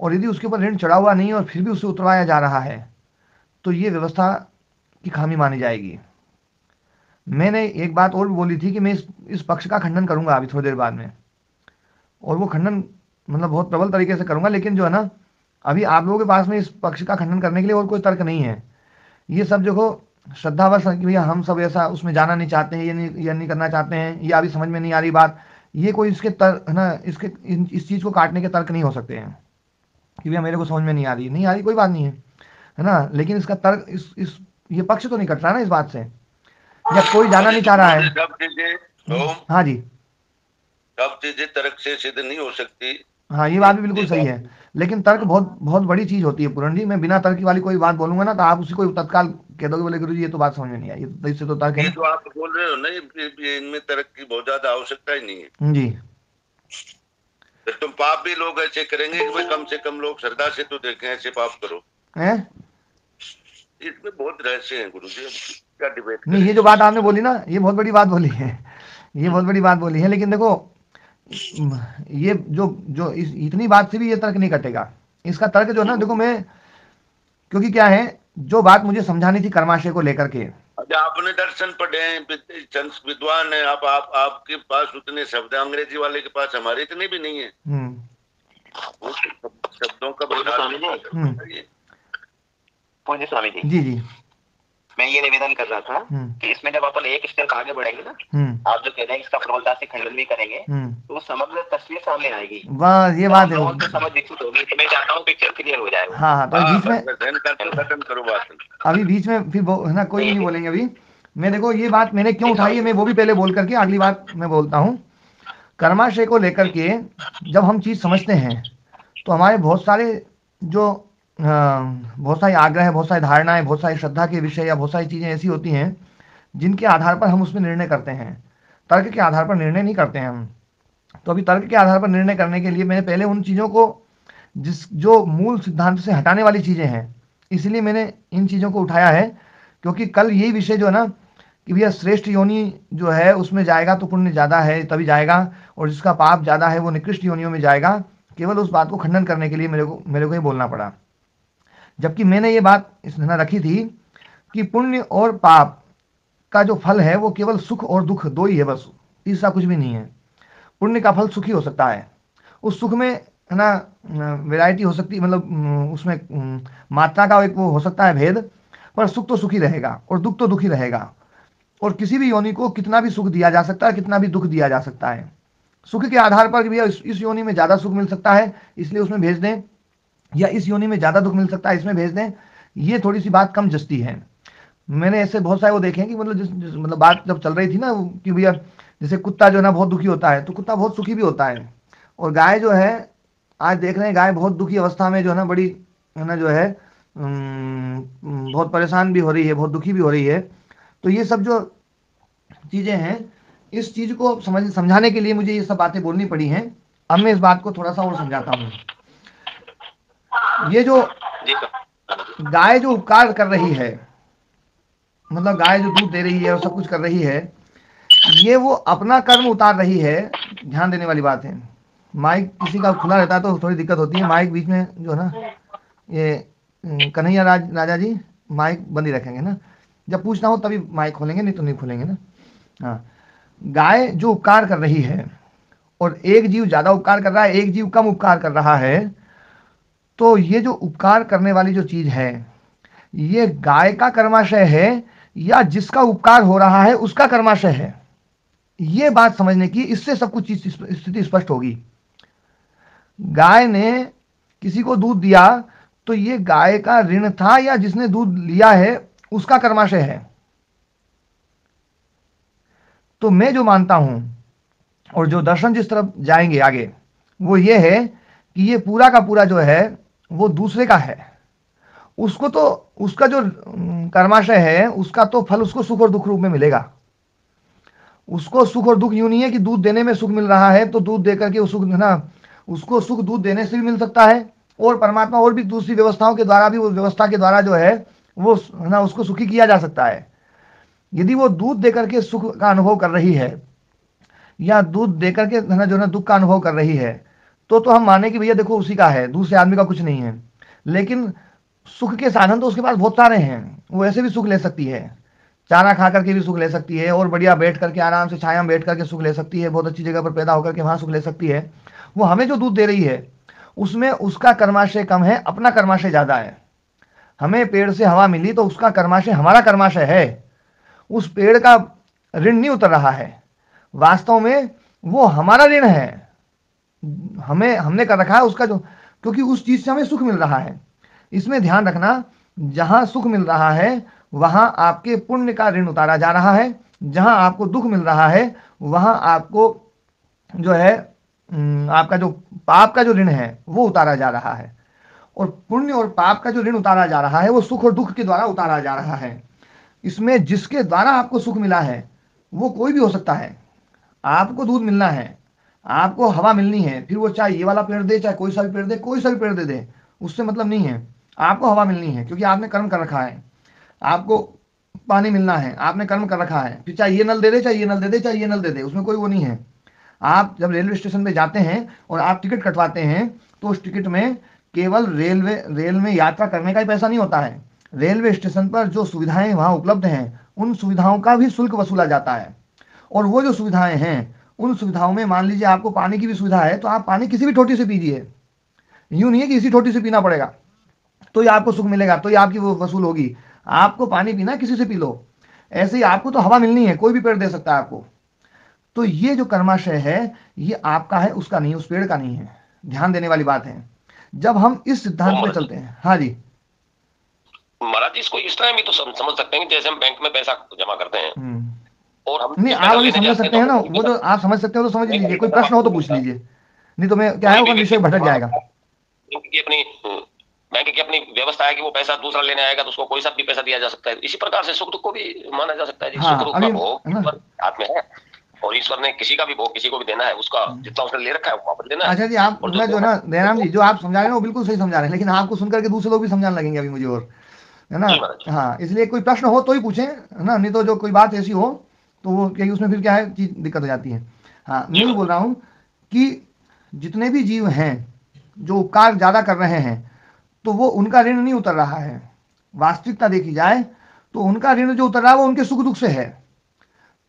और यदि उसके ऊपर ऋण चढ़ा हुआ नहीं और फिर भी उसे उतरवाया जा रहा है तो ये व्यवस्था की खामी मानी जाएगी। मैंने एक बात और भी बोली थी कि मैं इस पक्ष का खंडन करूंगा अभी थोड़ी देर बाद में, और वो खंडन मतलब बहुत प्रबल तरीके से करूंगा, लेकिन जो है ना अभी आप लोगों के पास में इस पक्ष का खंडन करने के लिए और कोई तर्क नहीं है। ये सब देखो श्रद्धावश कि भैया हम सब ऐसा उसमें जाना नहीं चाहते हैं, ये नहीं करना चाहते हैं, ये अभी समझ में नहीं आ रही बात, ये कोई इसके तर्क है ना, इस चीज़ को काटने के तर्क नहीं हो सकते हैं कि भैया मेरे को समझ में नहीं आ रही, कोई बात नहीं है ना। लेकिन इसका तर्क इस ये पक्ष तो नहीं कट रहा ना इस बात से, या कोई जाना नहीं चाह रहा है। हाँ जी, सब चीजें तर्क से सिद्ध नहीं हो सकती। हाँ ये बात भी बिल्कुल सही है, लेकिन तर्क बहुत बहुत बड़ी चीज होती है पूर्ण जी। मैं बिना तर्क वाली कोई बात बोलूंगा ना तो आप उसी को तत्काल कह दोगे, बोले गुरु जी ये तो बात समझ में नहीं आई, तो इससे तो तर्क है। ये तो आप बोल रहे हो ना, इनमें तर्क की बहुत ज्यादा आवश्यकता ही नहीं है जी। फिर तुम पाप भी लोग ऐसे करेंगे कि भाई कम से कम लोग श्रद्धा से तो देखें, ऐसे पाप करो है? इसमें बहुत रहस्य है गुरु जी, क्या डिबेट नहीं। ये जो बात आपने बोली ना ये बहुत बड़ी बात बोली है, ये बहुत बड़ी बात बोली है, लेकिन देखो ये जो इतनी बात से भी ये तर्क नहीं कटेगा। इसका तर्क जो ना देखो मैं, क्योंकि क्या है जो बात मुझे समझानी थी कर्माशय को लेकर के, आपने दर्शन पढ़े हैं, विद्वान है आप आपके पास उतने शब्द, अंग्रेजी वाले के पास हमारे इतने भी नहीं है। शब्दों का पूज्य स्वामी जी, जी जी मैं ये निवेदन कर रहा था कि इसमें जब अपन एक स्टेप आगे बढ़ेंगे ना, आप जो कह रहे हैं इसका प्रबलता से खंडन भी करेंगे तो समग्र तस्वीर सामने आएगी। वाह ये बात है, तो समझ विकसित होगी। तो मैं चाहता हूँ पिक्चर क्लियर हो जाए। हाँ तो बीच में करो बात, अभी बीच में फिर है ना कोई नहीं बोलेंगे। अभी मैं देखो ये बात मैंने क्यों उठाई है, मैं वो भी पहले बोल करके अगली बात मैं बोलता हूँ। कर्माशय को लेकर के जब हम चीज समझते हैं तो हमारे बहुत सारे जो बहुत सारी आग्रह है, बहुत सारी धारणाएं, बहुत सारी श्रद्धा के विषय या बहुत सारी चीज़ें ऐसी होती हैं जिनके आधार पर हम उसमें निर्णय करते हैं। तर्क के आधार पर निर्णय नहीं करते हैं हम। तो अभी तर्क के आधार पर निर्णय करने के लिए मैंने पहले उन चीज़ों को जो मूल सिद्धांत से हटाने वाली चीज़ें हैं, इसलिए मैंने इन चीज़ों को उठाया है। क्योंकि कल यही विषय जो है ना कि भैया श्रेष्ठ योनि जो है उसमें जाएगा तो पुण्य ज़्यादा है तभी जाएगा, और जिसका पाप ज़्यादा है वो निकृष्ट योनियों में जाएगा। केवल उस बात को खंडन करने के लिए मेरे को ये बोलना पड़ा। जबकि मैंने ये बात इसमें रखी थी कि पुण्य और पाप का जो फल है वो केवल सुख और दुख दो ही है, बस तीसरा कुछ भी नहीं है। पुण्य का फल सुखी हो सकता है, उस सुख में है ना वैरायटी हो सकती है, मतलब उसमें मात्रा का एक वो हो सकता है भेद, पर सुख तो सुखी रहेगा और दुख तो दुखी रहेगा। और किसी भी योनि को कितना भी सुख दिया जा सकता है, कितना भी दुख दिया जा सकता है। सुख के आधार पर भैया इस योनि में ज़्यादा सुख मिल सकता है इसलिए उसमें भेज दें, या इस योनि में ज़्यादा दुख मिल सकता है इसमें भेज दें, ये थोड़ी सी बात कम जस्ती है। मैंने ऐसे बहुत सारे वो देखे हैं कि मतलब मतलब बात जब चल रही थी ना कि भैया जैसे कुत्ता जो है ना बहुत दुखी होता है तो कुत्ता बहुत सुखी भी होता है, और गाय जो है आज देख रहे हैं गाय बहुत दुखी अवस्था में जो है ना बड़ी है ना जो है बहुत परेशान भी हो रही है, बहुत दुखी भी हो रही है। तो ये सब जो चीज़ें हैं इस चीज़ को समझाने के लिए मुझे ये सब बातें बोलनी पड़ी हैं। अब मैं इस बात को थोड़ा सा और समझाता हूँ। ये जो गाय जो उपकार कर रही है, मतलब गाय जो दूध दे रही है और सब कुछ कर रही है, ये वो अपना कर्म उतार रही है। ध्यान देने वाली बात है, माइक किसी का खुला रहता है तो थोड़ी दिक्कत होती है। माइक बीच में जो है ना ये कन्हैया राजा जी माइक बंद ही रखेंगे ना, जब पूछना हो तभी माइक खोलेंगे, नहीं तो नहीं खोलेंगे ना। हाँ, गाय जो उपकार कर रही है और एक जीव ज़्यादा उपकार कर रहा है, एक जीव कम उपकार कर रहा है, तो ये जो उपकार करने वाली जो चीज़ है ये गाय का कर्माशय है या जिसका उपकार हो रहा है उसका कर्माशय है, ये बात समझने की, इससे सब कुछ स्थिति स्पष्ट होगी। गाय ने किसी को दूध दिया तो ये गाय का ऋण था या जिसने दूध लिया है उसका कर्माशय है। तो मैं जो मानता हूं और जो दर्शन जिस तरफ जाएंगे आगे वो ये है कि ये पूरा का पूरा जो है वो दूसरे का है, उसको तो उसका जो कर्माशय है उसका तो फल उसको सुख और दुख रूप में मिलेगा। उसको सुख और दुख यूं नहीं है कि दूध देने में सुख मिल रहा है तो दूध देकर के सुख है ना, उसको सुख दूध देने से भी मिल सकता है, और परमात्मा और भी दूसरी व्यवस्थाओं के द्वारा भी उस व्यवस्था के द्वारा जो है वो है ना उसको सुखी किया जा सकता है। यदि वो दूध देकर के सुख का अनुभव कर रही है या दूध देकर के है ना जो है दुख का अनुभव कर रही है तो हम माने कि भैया देखो उसी का है, दूसरे आदमी का कुछ नहीं है। लेकिन सुख के साधन तो उसके पास बहुत सारे हैं, वो ऐसे भी सुख ले सकती है, चारा खा करके भी सुख ले सकती है, और बढ़िया बैठ करके आराम से छाया में बैठ करके सुख ले सकती है, बहुत अच्छी जगह पर पैदा होकर के वहाँ सुख ले सकती है, वो हमें जो दूध दे रही है उसमें उसका कर्माशय कम है, अपना कर्माशय ज्यादा है। हमें पेड़ से हवा मिली तो उसका कर्माशय हमारा कर्माशय है, उस पेड़ का ऋण नहीं उतर रहा है, वास्तव में वो हमारा ऋण है, हमने कर रखा है उसका जो, क्योंकि उस चीज से हमें सुख मिल रहा है। इसमें ध्यान रखना, जहां सुख मिल रहा है वहां आपके पुण्य का ऋण उतारा जा रहा है, जहां आपको दुख मिल रहा है वहां आपको जो है आपका जो पाप का जो ऋण है वो उतारा जा रहा है। और पुण्य और पाप का जो ऋण उतारा जा रहा है वो सुख और दुख के द्वारा उतारा जा रहा है। इसमें जिसके द्वारा आपको सुख मिला है वो कोई भी हो सकता है। आपको दूध मिलना है, आपको हवा मिलनी है, फिर वो चाहे ये वाला पेड़ दे, चाहे कोई सा भी पेड़ दे, कोई सा भी पेड़ दे दे, उससे मतलब नहीं है। आपको हवा मिलनी है क्योंकि आपने कर्म कर रखा है, आपको पानी मिलना है, आपने कर्म कर रखा है, फिर चाहे ये नल दे दे, चाहे ये नल दे दे, चाहे ये नल दे दे, उसमें कोई वो नहीं है। आप जब रेलवे स्टेशन पे जाते हैं और आप टिकट कटवाते हैं तो उस टिकट में केवल रेल में यात्रा करने का ही पैसा नहीं होता है, रेलवे स्टेशन पर जो सुविधाएं वहां उपलब्ध हैं उन सुविधाओं का भी शुल्क वसूला जाता है। और वो जो सुविधाएं हैं उन सुविधाओं में मान लीजिए आपको पानी की भी सुविधा है तो आप पानी किसी भी टोटी से पीजिए, यूं नहीं है कि इसी टोटी से पीना पड़ेगा तो ही आपको सुख मिलेगा, तो ही आपकी वो वसूल होगी। आपको पानी पीना किसी से पी लो, ऐसे ही आपको तो हवा मिलनी है, कोई भी पेड़ दे सकता है आपको। तो ये जो कर्माशय है ये आपका है, उसका नहीं, उस पेड़ का नहीं है। ध्यान देने वाली बात है जब हम इस सिद्धांत में चलते हैं। हाँ जी महाराज जी, इसको इस तरह भी तो समझ सकते हैं कि जैसे हम बैंक में पैसा जमा करते हैं और हम नहीं, आप अभी समझ सकते हैं ना, वो जो आप समझ सकते हो तो समझ लीजिए, कोई प्रश्न हो तो पूछ लीजिए, नहीं तो मैं क्या है वो विषय भटक जाएगा। बैंक की अपनी व्यवस्था है कि वो पैसा दूसरा लेने आएगा तो उसको कोई सा भी पैसा दिया जा सकता है। इसी प्रकार से सुख दुख को भी माना जा सकता है। सुख दुख का भोग हाथ में है और ईश्वर ने किसी का भी भोग किसी को भी देना है, उसका जितना उसने ले रखा है वो वापस देना है। अच्छा जी, आप जो ना दयाराम जी जो आप समझा रहे हैं वो बिल्कुल सही समझा रहे हैं, लेकिन आपको सुनकर के दूसरे लोग भी समझाने लगेंगे अभी मुझे, और है ना। हाँ, इसलिए कोई प्रश्न हो तो ही पूछें, है ना, नहीं तो जो कोई बात ऐसी हो तो वो क्योंकि उसमें फिर क्या है चीज दिक्कत हो जाती है। हाँ, मैं भी बोल रहा हूँ कि जितने भी जीव हैं जो उपकार ज्यादा कर रहे हैं तो वो उनका ऋण नहीं उतर रहा है। वास्तविकता देखी जाए तो उनका ऋण जो उतर रहा है वो उनके सुख दुख से है।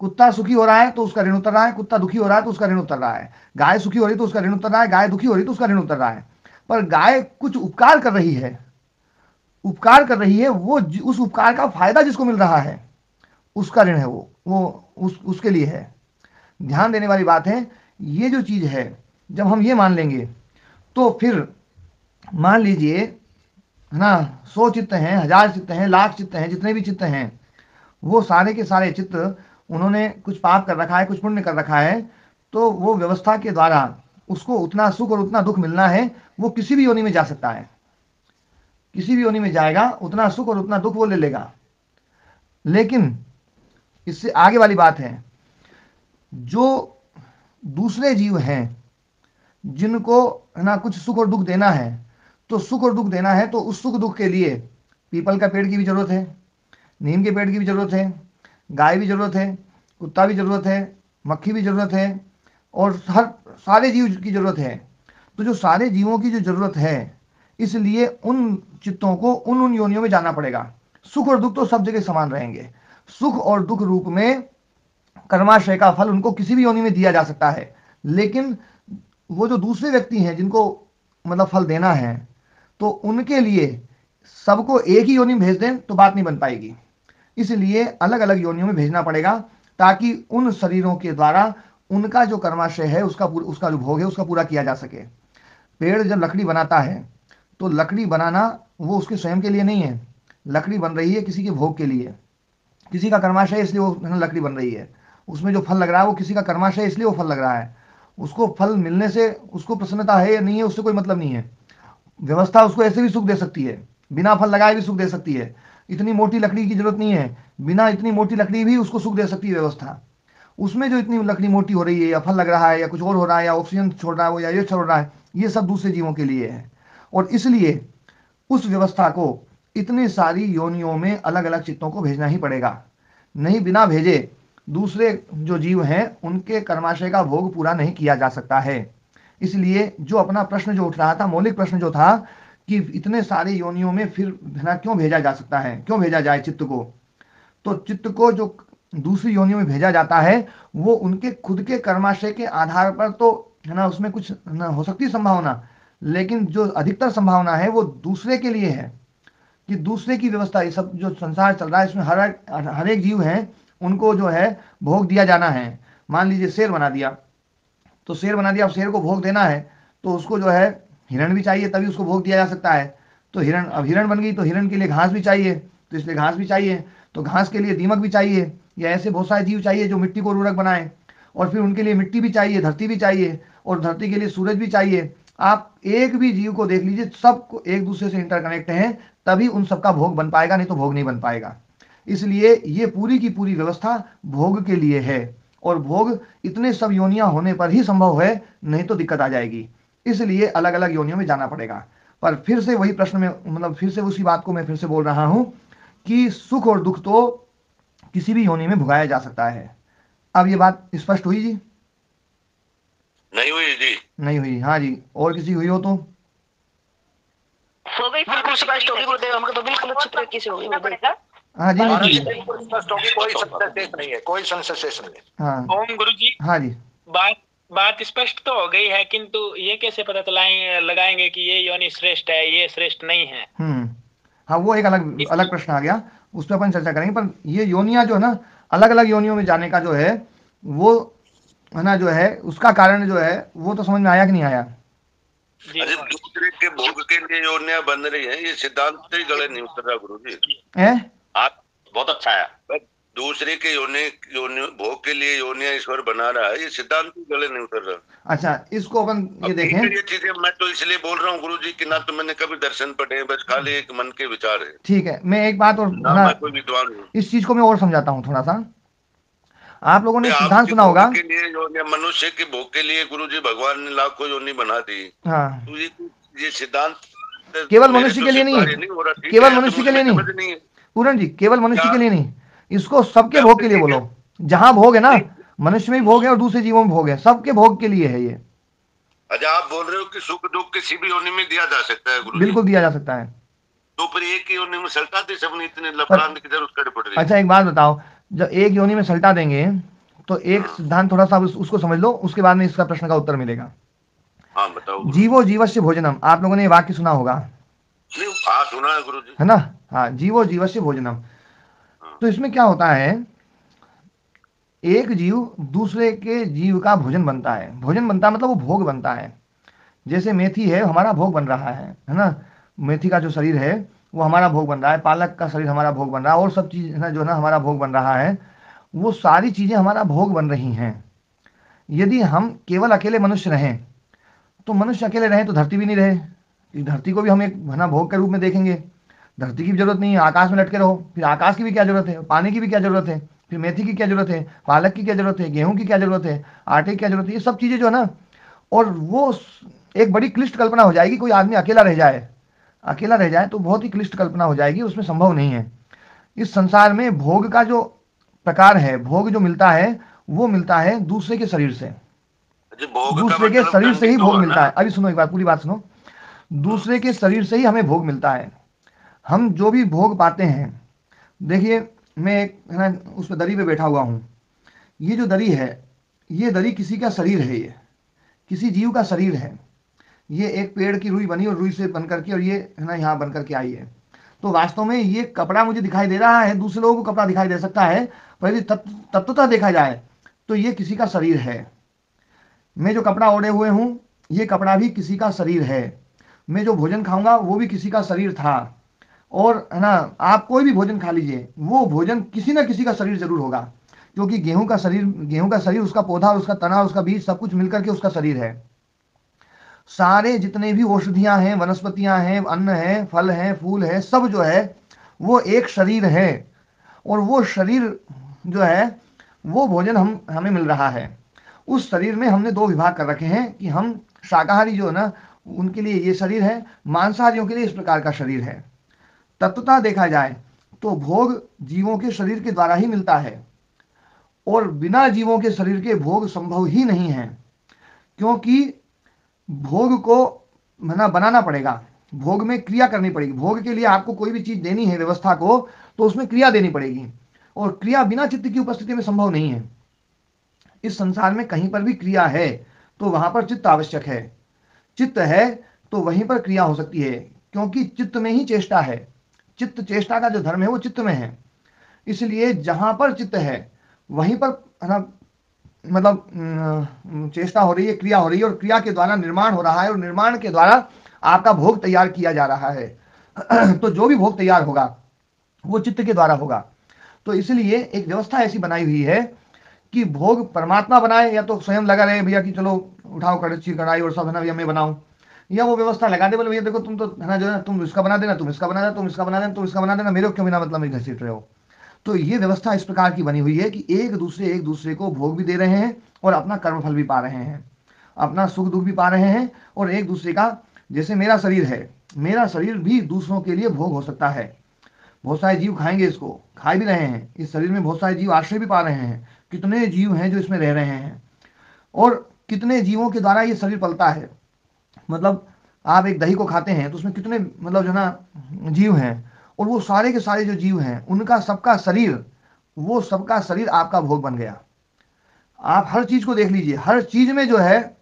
कुत्ता सुखी हो रहा है तो उसका ऋण उतर रहा है, कुत्ता दुखी हो रहा है तो उसका ऋण उतर रहा है, गाय सुखी हो रही तो उसका ऋण उतर रहा है, गाय दुखी हो रही तो उसका ऋण उतर रहा है। पर गाय कुछ उपकार कर रही है, उपकार कर रही है, वो उस उपकार का फायदा जिसको मिल रहा है उसका ऋण है, वो उसके लिए है। ध्यान देने वाली बात है, ये जो चीज है जब हम ये मान लेंगे तो फिर मान लीजिए ना 100 चित्त हैं, 1000 चित्त हैं, लाख चित्त हैं, जितने भी चित्त हैं वो सारे के सारे चित्त उन्होंने कुछ पाप कर रखा है, कुछ पुण्य कर रखा है, तो वो व्यवस्था के द्वारा उसको उतना सुख और उतना दुख मिलना है, वो किसी भी योनि में जा सकता है, किसी भी योनि में जाएगा, उतना सुख और उतना दुख वो ले लेगा। लेकिन इससे आगे वाली बात है, जो दूसरे जीव हैं जिनको है ना कुछ सुख और दुख देना है, तो सुख और दुख देना है तो उस सुख दुख के लिए पीपल का पेड़ की भी जरूरत है, नीम के पेड़ की भी जरूरत है, गाय भी जरूरत है, कुत्ता भी जरूरत है, मक्खी भी जरूरत है, और हर सारे जीव की जरूरत है। तो जो सारे जीवों की जो जरूरत है, इसलिए उन चित्तों को उन योनियों में जाना पड़ेगा। सुख और दुख तो सब जगह समान रहेंगे, सुख और दुख रूप में कर्माशय का फल उनको किसी भी योनि में दिया जा सकता है। लेकिन वो जो दूसरे व्यक्ति हैं जिनको मतलब फल देना है, तो उनके लिए सबको एक ही योनि में भेज दें तो बात नहीं बन पाएगी, इसलिए अलग अलग योनियों में भेजना पड़ेगा ताकि उन शरीरों के द्वारा उनका जो कर्माशय है उसका जो भोग है उसका पूरा किया जा सके। पेड़ जब लकड़ी बनाता है तो लकड़ी बनाना वो उसके स्वयं के लिए नहीं है, लकड़ी बन रही है किसी के भोग के लिए, किसी का कर्माशय इसलिए वो लकड़ी बन रही है, उसमें जो फल लग रहा है वो किसी का कर्माशय इसलिए वो फल लग रहा है। उसको फल मिलने से उसको प्रसन्नता है या नहीं है उससे कोई मतलब नहीं है। व्यवस्था उसको ऐसे भी सुख दे सकती है, बिना फल लगाए भी सुख दे सकती है, इतनी मोटी लकड़ी की जरूरत नहीं है, बिना इतनी मोटी लकड़ी भी उसको सुख दे सकती है व्यवस्था। उसमें जो इतनी लकड़ी मोटी हो रही है या फल लग रहा है या कुछ और हो रहा है या ऑक्सीजन छोड़ रहा है वो या ये छोड़ रहा है, ये सब दूसरे जीवों के लिए है। और इसलिए उस व्यवस्था को इतनी सारी योनियों में अलग अलग चित्तों को भेजना ही पड़ेगा, नहीं बिना भेजे दूसरे जो जीव हैं उनके कर्माशय का भोग पूरा नहीं किया जा सकता है। इसलिए जो अपना प्रश्न जो उठ रहा था, मौलिक प्रश्न जो था कि इतने सारे योनियों में फिर क्यों भेजा जा सकता है, क्यों भेजा जाए चित्त को, तो चित्त को जो दूसरी योनियों में भेजा जाता है वो उनके खुद के कर्माशय के आधार पर तो है ना, उसमें कुछ ना हो सकती है संभावना, लेकिन जो अधिकतर संभावना है वो दूसरे के लिए है, कि दूसरे की व्यवस्था, ये सब जो संसार चल रहा है इसमें हर एक जीव है, उनको जो है भोग दिया जाना है। मान लीजिए शेर बना दिया, तो शेर बना दिया, अब शेर को भोग देना है, तो उसको जो है हिरण भी चाहिए, तभी उसको भोग दिया जा सकता है। तो हिरण, अब हिरण बन गई तो हिरण के लिए घास भी चाहिए, तो इसलिए घास भी चाहिए, तो घास के लिए दीमक भी चाहिए, या ऐसे बहुत सारे जीव चाहिए जो मिट्टी को उर्वरक बनाए, और फिर उनके लिए मिट्टी भी चाहिए, धरती भी चाहिए, और धरती के लिए सूरज भी चाहिए। आप एक भी जीव को देख लीजिए, सब एक दूसरे से इंटरकनेक्ट हैं, तभी उन सबका भोग बन पाएगा, नहीं तो भोग नहीं बन पाएगा। इसलिए ये पूरी की पूरी व्यवस्था भोग के लिए है, और भोग इतने सब योनियां होने पर ही संभव है, नहीं तो दिक्कत आ जाएगी। इसलिए अलग अलग योनियों में जाना पड़ेगा। पर फिर से वही प्रश्न में, मतलब फिर से उसी बात को मैं फिर से बोल रहा हूं कि सुख और दुख तो किसी भी योनि में भुगाया जा सकता है। अब ये बात स्पष्ट हुई जी? नहीं हुई जी? नहीं हुई, हाँ जी। और किसी हुई हो तो? हो गई, बिल्कुल स्पष्ट होगी गुरुदेव, हमको तो बिल्कुल अच्छी तरीके से होगी गुरुदेव। हाँ जी, कोई संशय नहीं है, कोई संशय नहीं है। हाँ ओम गुरु जी। हाँ जी, बात स्पष्ट तो हो गई है, किंतु ये कैसे पता लगाएंगे कि ये योनि श्रेष्ठ है, ये श्रेष्ठ नहीं है? हाँ, वो एक अलग प्रश्न आ गया, उस पर अपन चर्चा करेंगे। पर ये योनियां जो है ना, अलग अलग योनियों में जाने का जो है वो है ना, जो है उसका कारण जो है वो तो समझ में आया कि नहीं आया? अरे दूसरे के भोग के लिए योनियां बन रही हैं, ये सिद्धांत ही गले नहीं उतर रहा गुरु जी। आप बहुत अच्छा है। दूसरे के योनि भोग के लिए योनियां ईश्वर बना रहा है, ये सिद्धांत ही गले नहीं उतर रहा। अच्छा, इसको अपन ये देखें। ये चीजें मैं तो इसलिए बोल रहा हूँ गुरु जी कि ना तो मैंने कभी दर्शन पढ़े, बस खाली एक मन के विचार है। ठीक है, मैं एक बात और ना कोई विद्वान हूँ, इस चीज को मैं और समझाता हूँ थोड़ा सा। आप लोगों ने सिद्धांत सुना होगा के लिए, मनुष्य के भोग के लिए गुरु जी भगवान ने लाखों योनि बना दी। हाँ, तो ये सिद्धांत केवल मनुष्य के लिए नहीं, केवल मनुष्य के लिए नहीं पूरन जी, केवल मनुष्य के लिए नहीं, इसको सबके भोग के लिए बोलो। जहाँ भोग है ना, मनुष्य में भी भोग है और दूसरे जीवों में भोग है, सबके भोग के लिए है ये। अच्छा, आप बोल रहे हो कि सुख दुख किसी भी योनि में दिया जा सकता है गुरु? बिल्कुल दिया जा सकता है। तो फिर एक ही योनि में सल्टाते सबने इतने लफड़ाने की जरूरत पड़ रही है? अच्छा, एक बात बताओ, जब एक योनि में सल्टा देंगे तो एक सिद्धांत थोड़ा सा उसको समझ लो, उसके बाद में इसका प्रश्न का उत्तर मिलेगा। हाँ बताओ। जीवो जीवस्य भोजनम, आप लोगों ने ये वाक्य सुना होगा? हाँ सुना है गुरु जी, है ना। हाँ, जीवो जीवस्य भोजनम। तो इसमें क्या होता है, एक जीव दूसरे के जीव का भोजन बनता है। भोजन बनता है मतलब वो भोग बनता है। जैसे मेथी है, हमारा भोग बन रहा है ना, मेथी का जो शरीर है वो हमारा भोग बन रहा है, पालक का शरीर हमारा भोग बन रहा है, और सब चीज ना जो ना हमारा भोग बन रहा है, वो सारी चीजें हमारा भोग बन रही हैं। यदि हम केवल अकेले मनुष्य रहें, तो मनुष्य अकेले रहें तो धरती भी नहीं रहे, धरती को भी हम एक ना भोग के रूप में देखेंगे। धरती की भी जरूरत नहीं है, आकाश में लटके रहो, फिर आकाश की भी क्या जरूरत है, पानी की भी क्या जरूरत है, फिर मेथी की क्या जरूरत है, पालक की क्या जरूरत है, गेहूं की क्या जरूरत है, आटे की क्या जरूरत है, ये सब चीजें जो है ना, और वो एक बड़ी क्लिष्ट कल्पना हो जाएगी। कोई आदमी अकेला रह जाए तो बहुत ही क्लिष्ट कल्पना हो जाएगी, उसमें संभव नहीं है। इस संसार में भोग का जो प्रकार है, भोग जो मिलता है वो मिलता है दूसरे के शरीर से, दूसरे के शरीर से ही भोग मिलता है। अभी सुनो, एक बार पूरी बात सुनो, दूसरे के शरीर से ही हमें भोग मिलता है। हम जो भी भोग पाते हैं, देखिए मैं एक है ना उस पर दरी पे बैठा हुआ हूँ, ये जो दरी है, ये दरी किसी का शरीर है, ये किसी जीव का शरीर है। ये एक पेड़ की रुई बनी और रुई से बन करके और ये है ना यहाँ बन करके आई है। तो वास्तव में ये कपड़ा मुझे दिखाई दे रहा है, दूसरे लोगों को कपड़ा दिखाई दे सकता है, पर यदि तत्वतः देखा जाए तो ये किसी का शरीर है। मैं जो कपड़ा ओढ़े हुए हूँ, ये कपड़ा भी किसी का शरीर है। मैं जो भोजन खाऊंगा वो भी किसी का शरीर था, और है ना आप कोई भी भोजन खा लीजिए, वो भोजन किसी ना किसी का शरीर जरूर होगा, क्योंकि गेहूं का शरीर, उसका पौधा, उसका तना, उसका बीज, सब कुछ मिलकर के उसका शरीर है। सारे जितने भी औषधियां हैं, वनस्पतियां हैं, अन्न है, फल है, फूल है, सब जो है वो एक शरीर है। और वो शरीर जो है वो भोजन हमें मिल रहा है। उस शरीर में हमने दो विभाग कर रखे हैं कि हम शाकाहारी जो है ना उनके लिए ये शरीर है, मांसाहारियों के लिए इस प्रकार का शरीर है। तत्वतः देखा जाए तो भोग जीवों के शरीर के द्वारा ही मिलता है, और बिना जीवों के शरीर के भोग संभव ही नहीं है, क्योंकि भोग को बनाना पड़ेगा, भोग में क्रिया करनी पड़ेगी। भोग के लिए आपको कोई भी चीज देनी है व्यवस्था को, तो उसमें क्रिया देनी पड़ेगी, और क्रिया बिना चित्त की उपस्थिति में संभव नहीं है। इस संसार में कहीं पर भी क्रिया है तो वहां पर चित्त आवश्यक है। चित्त है तो वहीं पर क्रिया हो सकती है, क्योंकि चित्त में ही चेष्टा है। चित्त चेष्टा का जो धर्म है वो चित्त में है। इसलिए जहां पर चित्त है वहीं पर है ना, मतलब चेष्टा हो रही है, क्रिया हो रही है, और क्रिया के द्वारा निर्माण हो रहा है, और निर्माण के द्वारा आपका भोग तैयार किया जा रहा है। तो जो भी भोग तैयार होगा वो चित्त के द्वारा होगा। तो इसलिए एक व्यवस्था ऐसी बनाई हुई है कि भोग परमात्मा बनाए, या तो स्वयं लगा रहे भैया कि चलो उठाओ कड़छी कढ़ाई और सब है ना भैया मैं बनाऊं, या वो व्यवस्था लगा दे बोले भैया देखो तुम तो है ना जो है तुम इसका बना देना, तुम इसका बना देना, तुम इसका बना देना, तुम इसका बना देना, मेरे को क्यों बिना मतलब में घसीट रहे हो। तो ये व्यवस्था इस प्रकार की बनी हुई है कि एक दूसरे को भोग भी दे रहे हैं और अपना कर्मफल भी पा रहे हैं, अपना सुख दुख भी पा रहे हैं। और एक दूसरे का, जैसे मेरा शरीर है, मेरा शरीर भी दूसरों के लिए भोग हो सकता है। बहुत सारे जीव खाएंगे, इसको खा भी रहे हैं, इस शरीर में बहुत सारे जीव आश्रय भी पा रहे हैं। कितने जीव हैं जो इसमें रह रहे हैं, और कितने जीवों के द्वारा ये शरीर पलता है। मतलब आप एक दही को खाते हैं तो उसमें कितने मतलब जो ना जीव हैं, और वो सारे के सारे जो जीव हैं उनका सबका शरीर, वो सबका शरीर आपका भोग बन गया। आप हर चीज को देख लीजिए, हर चीज में जो है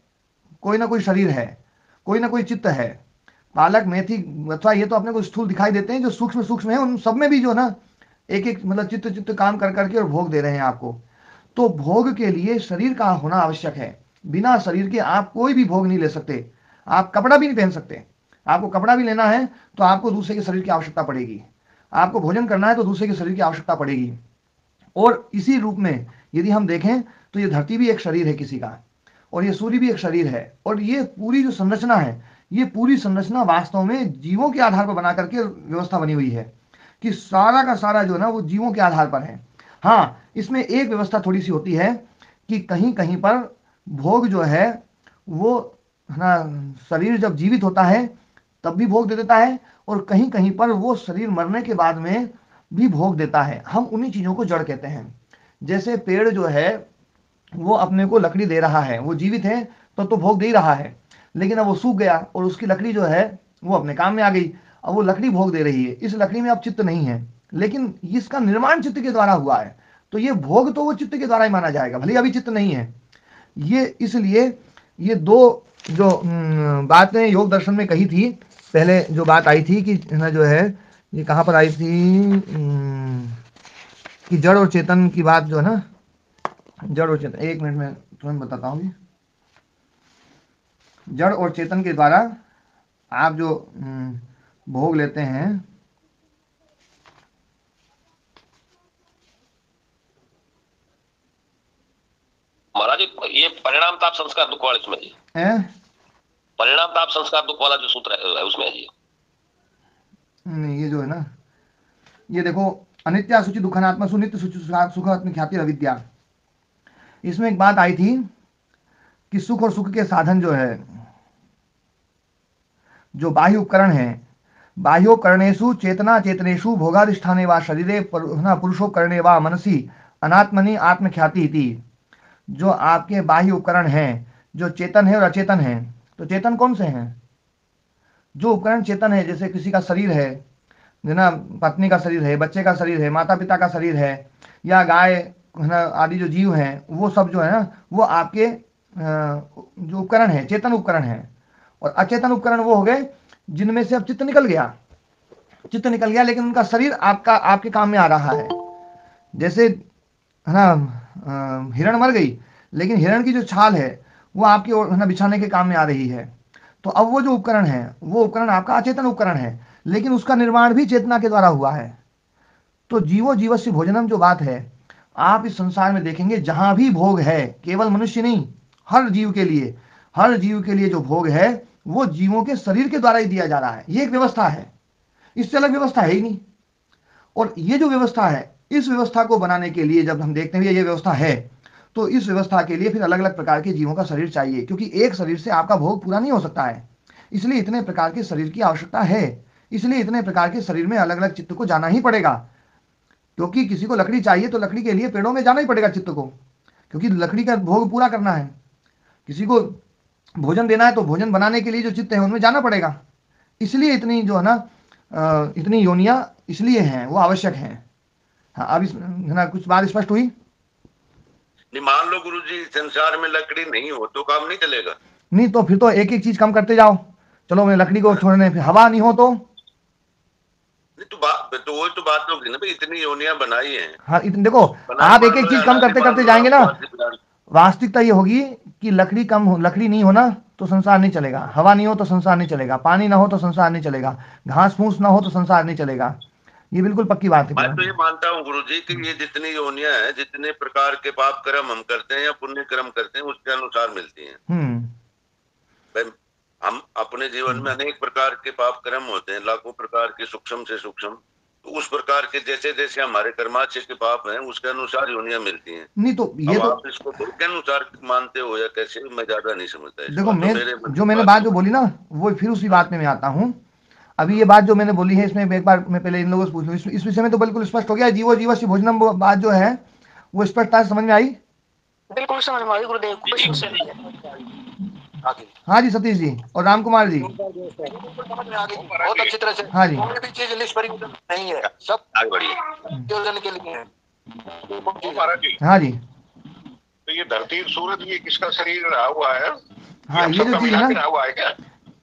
कोई ना कोई शरीर है, कोई ना कोई चित्त है। पालक मेथी अथवा ये तो अपने को स्थूल दिखाई देते हैं, जो सूक्ष्म सूक्ष्म है उन सब में भी जो ना एक एक मतलब चित्त चित्त काम कर करके और भोग दे रहे हैं आपको। तो भोग के लिए शरीर का होना आवश्यक है। बिना शरीर के आप कोई भी भोग नहीं ले सकते। आप कपड़ा भी नहीं पहन सकते। आपको कपड़ा भी लेना है तो आपको दूसरे के शरीर की आवश्यकता पड़ेगी। आपको भोजन करना है तो दूसरे के शरीर की आवश्यकता पड़ेगी। और इसी रूप में यदि हम देखें तो ये धरती भी एक शरीर है किसी का, और ये सूर्य भी एक शरीर है। और ये पूरी जो संरचना है, ये पूरी संरचना वास्तव में जीवों के आधार पर बना करके व्यवस्था बनी हुई है कि सारा का सारा जो है ना वो जीवों के आधार पर है। हाँ, इसमें एक व्यवस्था थोड़ी सी होती है कि कहीं कहीं पर भोग जो है वो है ना, शरीर जब जीवित होता है तब भी भोग दे देता है, और कहीं कहीं पर वो शरीर मरने के बाद में भी भोग देता है। हम उन्हीं चीजों को जड़ कहते हैं। जैसे पेड़ जो है वो अपने को लकड़ी दे रहा है, वो जीवित है तो भोग दे ही रहा है, लेकिन अब वो सूख गया और उसकी लकड़ी जो है वो अपने काम में आ गई। अब वो लकड़ी भोग दे रही है, इस लकड़ी में अब चित्त नहीं है, लेकिन इसका निर्माण चित्त के द्वारा हुआ है, तो ये भोग तो वो चित्त के द्वारा ही माना जाएगा, भले अभी चित्त नहीं है। ये इसलिए ये दो जो बातें योग दर्शन में कही थी, पहले जो बात आई थी कि ना जो है ये कहाँ पर आई थी कि जड़ और चेतन की बात जो है ना, जड़ और चेतन, एक मिनट में तुरंत बताता हूँ। जड़ और चेतन के द्वारा आप जो भोग लेते हैं, महाराज ये परिणाम ताप संस्कार दुख वाले इसमें जी है, परिणाम ताप संस्कार दुख वाला जो सूत्र है उसमें है जी। नहीं, ये जो है ना, ये देखो अनित्या सूचि दुखनात्मा सुनित्य सूचि सुखात्म ख्याति अविद्या, इसमें एक बात आई थी कि सुख और सुख के साधन जो है, जो बाह्य उपकरण है, बाह्योपकरणेषु चेतना चेतनेषु भोगाधिष्ठाने वा शरीरे पुरुषोपकरणे वा मनसी अनात्मनि आत्मख्याति इति। जो आपके बाह्य उपकरण हैं, जो चेतन है और अचेतन है, तो चेतन कौन से हैं? जो उपकरण चेतन है, जैसे किसी का शरीर है, ना पत्नी का शरीर है, बच्चे का शरीर है, माता पिता का शरीर है, या गाय है ना आदि जो जीव हैं, वो सब जो है ना वो आपके जो उपकरण है, चेतन उपकरण है। और अचेतन उपकरण वो हो गए जिनमें से अब चित्त निकल गया, चित्त निकल गया, लेकिन उनका शरीर आपके काम में आ रहा है। जैसे है ना हिरण मर गई, लेकिन हिरण की जो छाल है वो आपके है ना बिछाने के काम में आ रही है। तो अब वो जो उपकरण है, वो उपकरण आपका अचेतन उपकरण है, लेकिन उसका निर्माण भी चेतना के द्वारा हुआ है। तो जीवो जीवस्य भोजनम जो बात है, आप इस संसार में देखेंगे जहां भी भोग है, केवल मनुष्य नहीं, हर जीव के लिए, हर जीव के लिए जो भोग है वो जीवों के शरीर के द्वारा ही दिया जा रहा है। ये एक व्यवस्था है, इससे अलग व्यवस्था है ही नहीं। और ये जो व्यवस्था है, इस व्यवस्था को बनाने के लिए जब हम देखते हैं ये व्यवस्था है, तो इस व्यवस्था के लिए फिर अलग अलग प्रकार के जीवों का शरीर चाहिए, क्योंकि एक शरीर से आपका भोग पूरा नहीं हो सकता है। इसलिए इतने प्रकार के शरीर की आवश्यकता है, इसलिए इतने प्रकार के शरीर में अलग अलग चित्त को जाना ही पड़ेगा। क्योंकि किसी को लकड़ी चाहिए तो लकड़ी के लिए पेड़ों में जाना ही पड़ेगा चित्त को, क्योंकि लकड़ी का भोग पूरा करना है। किसी को भोजन देना है तो भोजन बनाने के लिए जो चित्त है उनमें जाना पड़ेगा। इसलिए इतनी जो है ना इतनी योनियां इसलिए हैं, वो आवश्यक हैं। हाँ, अब इस है ना कुछ बात स्पष्ट हुई? नहीं, मान लो गुरुजी संसार में लकड़ी नहीं हो तो काम नहीं चलेगा। नहीं तो फिर तो एक एक चीज कम करते जाओ। चलो मैं लकड़ी को छोड़ने, फिर हवा नहीं हो तो वही तो बात होगी ना भाई, इतनी योनियां बनाई हैं। हाँ इतने देखो, आप एक एक चीज कम करते करते जाएंगे ना, वास्तविकता ये होगी कि लकड़ी कम हो, लकड़ी नहीं हो ना तो संसार नहीं चलेगा, हवा नहीं हो तो संसार नहीं चलेगा, पानी ना हो तो संसार नहीं चलेगा, घास फूस ना हो तो संसार नहीं चलेगा। ये बिल्कुल पक्की बात है। मैं तो ये मानता हूँ गुरुजी कि ये जितनी योनियां हैं, जितने प्रकार के पाप कर्म हम करते हैं या पुण्य कर्म करते हैं, उसके अनुसार मिलती हैं। हम अपने जीवन में अनेक प्रकार के पाप कर्म होते हैं, लाखों प्रकार के, सूक्ष्म से सूक्ष्म, तो उस प्रकार के जैसे जैसे हमारे कर्माशय के पाप हैं उसके अनुसार योनियां मिलती हैं। नहीं तो ये तो आप इसको भोग के अनुसार मानते हो या कैसे, मैं ज्यादा नहीं समझता। देखो मैंने बात जो बोली ना, वो फिर उसी बात में मैं आता हूँ। अभी ये बात जो मैंने बोली है, इसमें एक बार मैं पहले इन लोगों से पूछ लूं, इस विषय में तो बिल्कुल स्पष्ट हो गया। जीवो जीवस्य भोजनम बात जो है वो स्पष्टता समझ में आई? बिल्कुल समझ में आई गुरुदेव। हाँ जी सतीश जी और राम कुमार जी, बहुत अच्छी तरह से। हाँ जी, कोई भी चीज निष्प्रयोजन नहीं है, सब आगे बढ़िए प्रयोजन के लिए है। हाँ जी, तो ये धरती सूरज ये किसका शरीर रहा हुआ है? हाँ ये जो चीज है ना,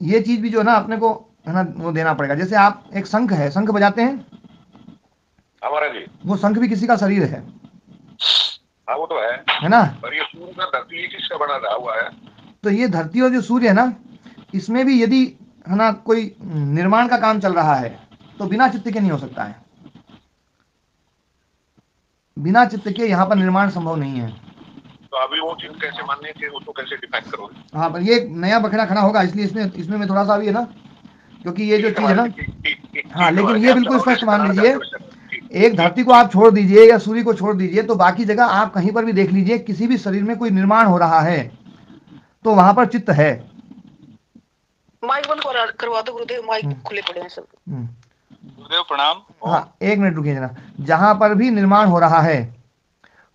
ये चीज भी जो है ना अपने को है ना वो देना पड़ेगा। जैसे आप एक शंख है, शंख बजाते हैं हमारा जी, वो शंख भी किसी का शरीर है। हाँ वो तो है ना। पर ये सूर्य का धरती किसका बना रहा हुआ है? तो ये धरती और जो सूर्य है ना, इसमें भी यदि है ना कोई निर्माण का काम चल रहा है तो बिना चित्त के नहीं हो सकता है। बिना चित्त के यहाँ पर निर्माण संभव नहीं है। तो अभी वो चीज कैसे मानने के, उसको कैसे डिफाइन करोगे? हाँ पर ये नया बखेड़ा खड़ा होगा, इसलिए इसमें मैं थोड़ा सा भी है ना, क्योंकि ये जो चीज है ना, हाँ लेकिन ये बिल्कुल स्पष्ट मान लीजिए, एक धरती को आप छोड़ दीजिए या सूर्य को छोड़ दीजिए तो बाकी जगह आप कहीं पर भी देख लीजिए, किसी भी शरीर में कोई निर्माण हो रहा है तो वहां पर चित्त है। माइक बंद करवा दो गुरुदेव, माइक खुले पड़े हैं सब। गुरुदेव प्रणाम। हाँ एक मिनट रुकिए जरा। जहां पर भी निर्माण हो रहा है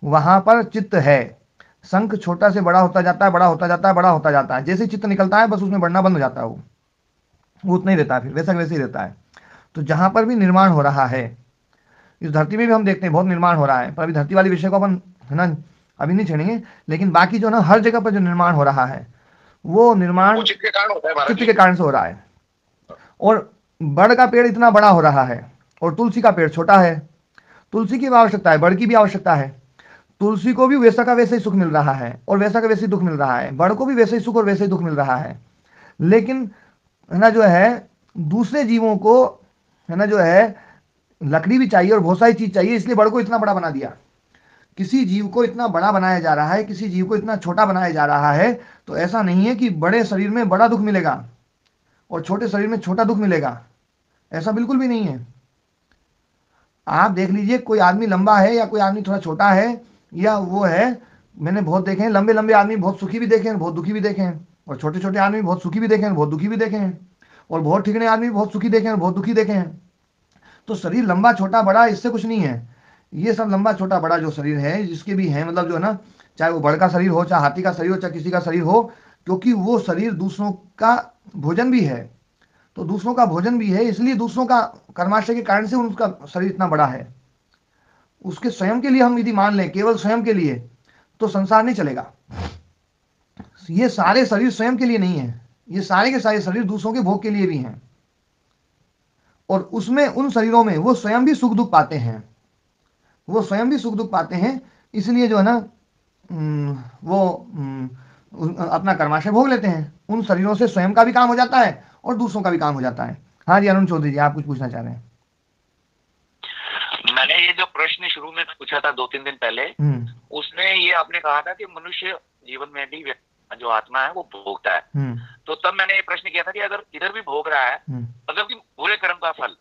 वहां पर चित्त है। शंख छोटा से बड़ा होता जाता है, बड़ा होता जाता है, बड़ा होता जाता है। जैसे चित्त निकलता है बस उसमें बढ़ना बंद हो जाता है, वो उतना ही रहता है, फिर वैसा वैसे ही रहता है। तो जहां पर भी निर्माण हो रहा है, इस धरती में भी हम देखते हैं बहुत निर्माण हो रहा है, पर अभी धरती वाले विषय को अपन है ना अभी नहीं छेड़ेंगे, लेकिन बाकी जो ना हर जगह पर जो निर्माण हो रहा है वो निर्माण चित्त के कारण से हो रहा है। और बड़ का पेड़ इतना बड़ा हो रहा है और तुलसी का पेड़ छोटा है। तुलसी की भी आवश्यकता है, बड़ की भी आवश्यकता है। तुलसी को भी वैसा का वैसे ही सुख मिल रहा है और वैसा का वैसे ही दुख मिल रहा है, बड़ को भी वैसे ही सुख और वैसे ही दुख मिल रहा है। लेकिन है ना जो है दूसरे जीवों को है ना जो है लकड़ी भी चाहिए और बहुत सारी चीज चाहिए, इसलिए बड़ को इतना बड़ा बना दिया। किसी जीव को इतना बड़ा बनाया जा रहा है, किसी जीव को इतना छोटा बनाया जा रहा है, तो ऐसा नहीं है कि बड़े शरीर में बड़ा दुख मिलेगा और छोटे शरीर में छोटा दुख मिलेगा, ऐसा बिल्कुल भी नहीं है। आप देख लीजिए, कोई आदमी लंबा है या कोई आदमी थोड़ा छोटा है या वो है, मैंने बहुत देखे हैं लंबे लंबे आदमी बहुत सुखी भी देखे हैं, बहुत दुखी भी देखे हैं, और छोटे छोटे आदमी बहुत सुखी भी देखे हैं, बहुत दुखी भी देखे हैं, और बहुत ठिकने आदमी बहुत सुखी देखे हैं, बहुत दुखी देखे हैं। तो शरीर लंबा छोटा बड़ा इससे कुछ नहीं है। ये सब लंबा छोटा बड़ा जो शरीर है जिसके भी है, मतलब जो है ना, चाहे वो बड़ का शरीर हो, चाहे हाथी का शरीर हो, चाहे किसी का शरीर हो, क्योंकि वो शरीर दूसरों का भोजन भी है। तो दूसरों का भोजन भी है, इसलिए दूसरों का कर्माशय के कारण से उनका शरीर इतना बड़ा है। उसके स्वयं के लिए हम यदि मान लें, केवल स्वयं के लिए, तो संसार नहीं चलेगा। ये सारे शरीर स्वयं के लिए नहीं है, ये सारे के सारे शरीर दूसरों के भोग के लिए भी हैं। और उसमें उन शरीरों में वो स्वयं भी सुख दुख पाते हैं, वो स्वयं भी सुख दुख पाते हैं। इसलिए जो है ना वो अपना कर्माशय भोग लेते हैं। उन शरीरों से स्वयं का भी काम हो जाता है और दूसरों का भी काम हो जाता है। हाँ जी अरुण चौधरी जी, आप कुछ पूछना चाह रहे हैं? मैंने ये जो प्रश्न शुरू में पूछा था 2-3 दिन पहले, उसमें ये आपने कहा था कि मनुष्य जीवन में भी जो आत्मा है वो भोगता है। तो तब मैंने ये प्रश्न किया था कि अगर इधर भी भोग रहा है, मतलब कि बुरे कर्म का फल,